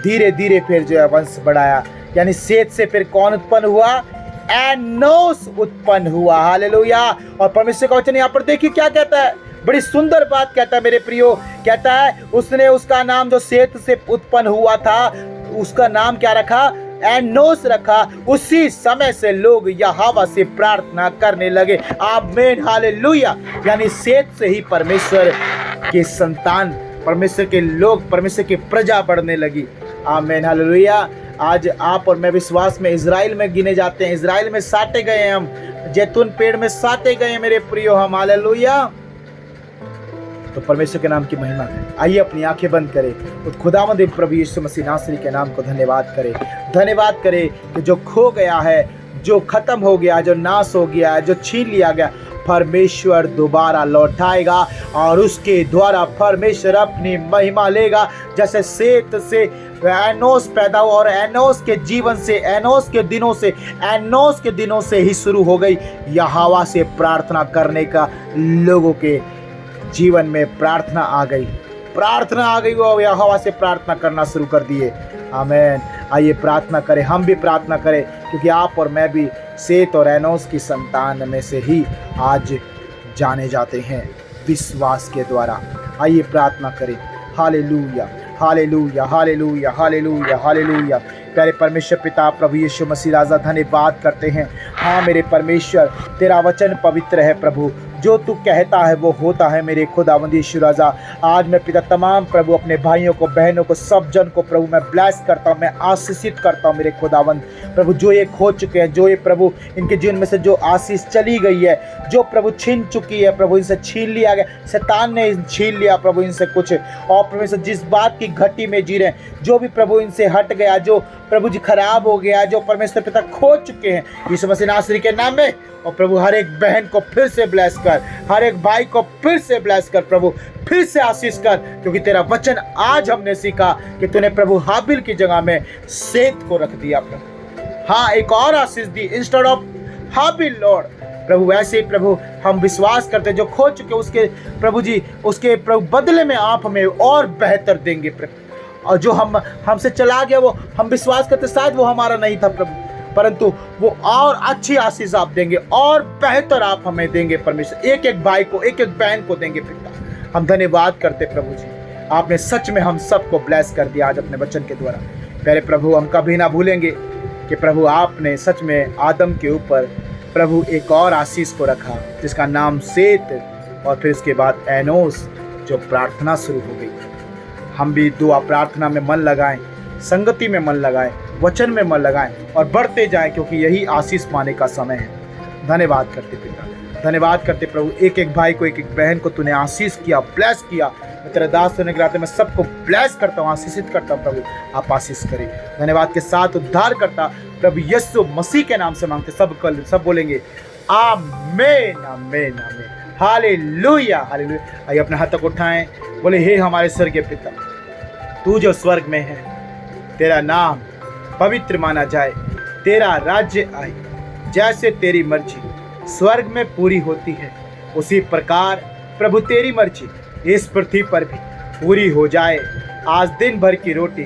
धीरे धीरे फिर जो है वंश बढ़ाया। यानी सेत से फिर कौन उत्पन्न हुआ? एनोस उत्पन्न हुआ। हालेलुया। और परमेश्वर का वचन यहाँ पर देखिए क्या कहता है, बड़ी सुंदर बात कहता है मेरे प्रियो। कहता है उसने उसका नाम जो सेत से उत्पन्न हुआ था उसका नाम क्या रखा? एनोस रखा। उसी समय से लोग यहोवा से प्रार्थना करने लगे। आमीन, हालेलुया। यानी सेत से ही परमेश्वर के संतान, परमेश्वर के लोग, परमेश्वर की प्रजा बढ़ने लगी। आमीन, हालेलुया। आज आप और मैं विश्वास में इजराइल में गिने जाते हैं। इजराइल में साटे गए हैं, हम जैतून पेड़ में साटे गए हैं मेरे प्रियो, हम। हालेलुया। तो परमेश्वर के नाम की महिमा करें। आइए अपनी आंखें बंद करें, उस खुदावंद प्रभु यीशु मसीह नासरी के नाम को धन्यवाद करें। धन्यवाद करें कि जो खो गया है, जो खत्म हो गया, जो नाश हो गया है, जो छीन लिया गया, परमेश्वर दोबारा लौटाएगा और उसके द्वारा परमेश्वर अपनी महिमा लेगा। जैसे सेत से एनोस पैदा हुआ और एनोस के जीवन से, एनोस के दिनों से ही शुरू हो गई यहोवा से प्रार्थना करने का। लोगों के जीवन में प्रार्थना आ गई, वो यहोवा से प्रार्थना करना शुरू कर दिए। आमीन। आइए प्रार्थना करें, हम भी प्रार्थना करें, क्योंकि आप और मैं भी सेत और एनोस की संतान में से ही आज जाने जाते हैं विश्वास के द्वारा। आइए प्रार्थना करें। Hallelujah, hallelujah, hallelujah, hallelujah, hallelujah. प्यारे परमेश्वर पिता प्रभु यीशु मसीह राजा, धन्यवाद करते हैं। हाँ मेरे परमेश्वर, तेरा वचन पवित्र है प्रभु, जो तू कहता है वो होता है मेरे खुदावंद यीशु राजा। आज मैं पिता तमाम प्रभु अपने भाइयों को, बहनों को, सब जन को प्रभु मैं ब्लेस करता हूँ, मैं आशीषित करता हूँ मेरे खुदावंद प्रभु। जो ये खो चुके हैं, जो ये प्रभु इनके जीवन में से जो आशीष चली गई है, जो प्रभु छीन चुकी है प्रभु, इनसे छीन लिया गया, शैतान ने छीन लिया प्रभु इनसे कुछ। और परमेश्वर जिस बात की घटी में जी रहे हैं, जो भी प्रभु इनसे हट गया, जो प्रभु जी खराब हो गया, जो परमेश्वर पिता खो चुके हैं, यीशु मसीह नासरी के नाम में। और प्रभु हर एक बहन को फिर से ब्लेस कर, हर एक भाई को फिर से ब्लेस कर प्रभु, फिर से आशीष कर, क्योंकि तेरा वचन आज हमने सीखा कि तूने प्रभु हाबिल की जगह में सेत को रख दिया प्रभु। हाँ, एक और आशीष दी इंस्टेड ऑफ हाबिल लॉर्ड प्रभु। वैसे ही प्रभु हम विश्वास करते जो खो चुके उसके प्रभु जी, उसके प्रभु बदले में आप हमें और बेहतर देंगे प्रभु। और जो हमसे चला गया वो हम विश्वास करते शायद वो हमारा नहीं था प्रभु, परंतु वो और अच्छी आशीष आप देंगे और बेहतर आप हमें देंगे परमेश्वर। एक एक भाई को, एक एक बहन को देंगे पिता। हम धन्यवाद करते प्रभु जी, आपने सच में हम सबको ब्लेस कर दिया आज अपने वचन के द्वारा। प्यारे प्रभु, हम कभी ना भूलेंगे कि प्रभु आपने सच में आदम के ऊपर प्रभु एक और आशीष को रखा, जिसका नाम सेत, और फिर उसके बाद एनोस, जो प्रार्थना शुरू हो गई। हम भी दुआ प्रार्थना में मन लगाएं, संगति में मन लगाएं, वचन में मन लगाएं और बढ़ते जाएं, क्योंकि यही आशीष पाने का समय है। धन्यवाद करते पिता, धन्यवाद करते प्रभु, एक एक भाई को, एक एक बहन को तूने आशीष किया, ब्लेस किया। मैं तेरा दास होने के नाते मैं सबको ब्लेस करता हूँ, आशीषित करता हूँ प्रभु, आप आशीष करें। धन्यवाद के साथ उद्धार करता प्रभु यीशु मसीह के नाम से मांगते, सब बोलेंगे आमीन आमीन आमीन, हालेलुया हालेलुया। आइए अपने हाथ तक उठाएं, बोले हे हमारे स्वर्गीय पिता, तू जो स्वर्ग में है, तेरा नाम पवित्र माना जाए, तेरा राज्य आए, जैसे तेरी मर्जी स्वर्ग में पूरी होती है उसी प्रकार प्रभु तेरी मर्जी इस पृथ्वी पर भी पूरी हो जाए। आज दिन भर की रोटी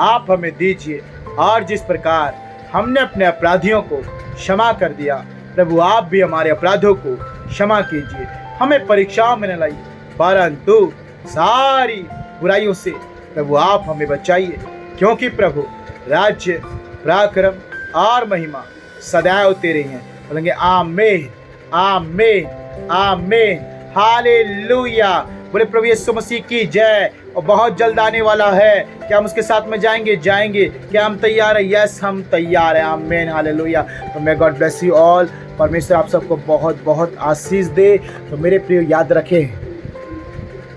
आप हमें दीजिए, और जिस प्रकार हमने अपने अपराधियों को क्षमा कर दिया, प्रभु आप भी हमारे अपराधों को क्षमा कीजिए। हमें परीक्षा में न लाइए, परंतु सारी बुराइयों से प्रभु आप हमें बचाइए, क्योंकि प्रभु राज्य, पराक्रम और महिमा सदैव तेरे हैं। बोलेंगे आमीन आमीन आमीन, हालेलुया। बोले प्रभु यीशु मसीह की जय। और बहुत जल्द आने वाला है, क्या हम उसके साथ में जाएंगे? जाएंगे। क्या हम तैयार हैं? यस हम तैयार हैं। आमीन हालेलुया। तो मैं गॉड ब्लेस यू ऑल। परमेश्वर आप सबको बहुत बहुत आशीष दे। तो मेरे प्रिय याद रखें,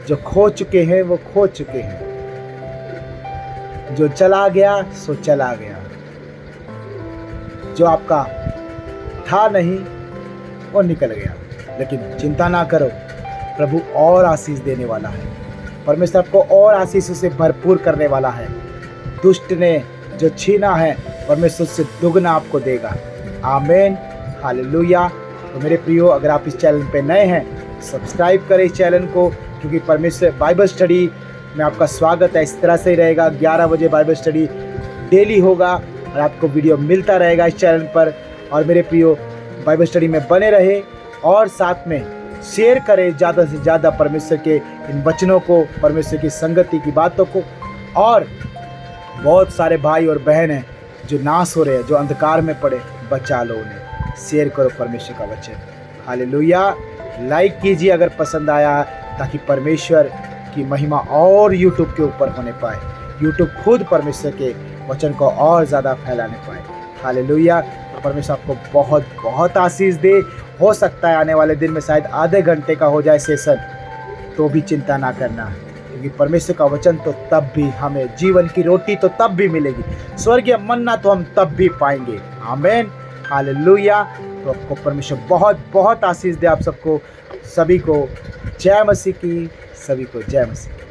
जो खो चुके हैं वो खो चुके हैं, जो चला गया सो चला गया, जो आपका था नहीं वो निकल गया। लेकिन चिंता ना करो, प्रभु और आशीष देने वाला है। परमेश्वर आपको और आशीष से भरपूर करने वाला है। दुष्ट ने जो छीना है, परमेश्वर से दुगना आपको देगा। आमीन हालेलुया। तो मेरे प्रियो, अगर आप इस चैनल पे नए हैं, सब्सक्राइब करें इस चैनल को, क्योंकि परमेश्वर बाइबल स्टडी में आपका स्वागत है। इस तरह से ही रहेगा, 11 बजे बाइबल स्टडी डेली होगा और आपको वीडियो मिलता रहेगा इस चैनल पर। और मेरे प्रियो, बाइबल स्टडी में बने रहे और साथ में शेयर करें ज़्यादा से ज़्यादा परमेश्वर के इन वचनों को, परमेश्वर की संगति की बातों को। और बहुत सारे भाई और बहन हैं जो नाश हो रहे हैं, जो अंधकार में पड़े, बचा लो उन्हें। शेयर करो परमेश्वर का वचन। हालेलुया। लाइक कीजिए अगर पसंद आया, ताकि परमेश्वर की महिमा और यूट्यूब के ऊपर होने पाए, यूट्यूब खुद परमेश्वर के वचन को और ज़्यादा फैलाने पाए। हालेलुया। तो परमेश्वर आपको बहुत बहुत आशीष दे। हो सकता है आने वाले दिन में शायद आधे घंटे का हो जाए सेशन, तो भी चिंता ना करना, क्योंकि परमेश्वर का वचन तो तब भी, हमें जीवन की रोटी तो तब भी मिलेगी, स्वर्गीय मन्ना तो हम तब भी पाएंगे। आमीन हालेलुया। तो आपको परमेश्वर बहुत बहुत आशीष दे। आप सबको, सभी को जय मसीह की, सभी को जय मसीह की।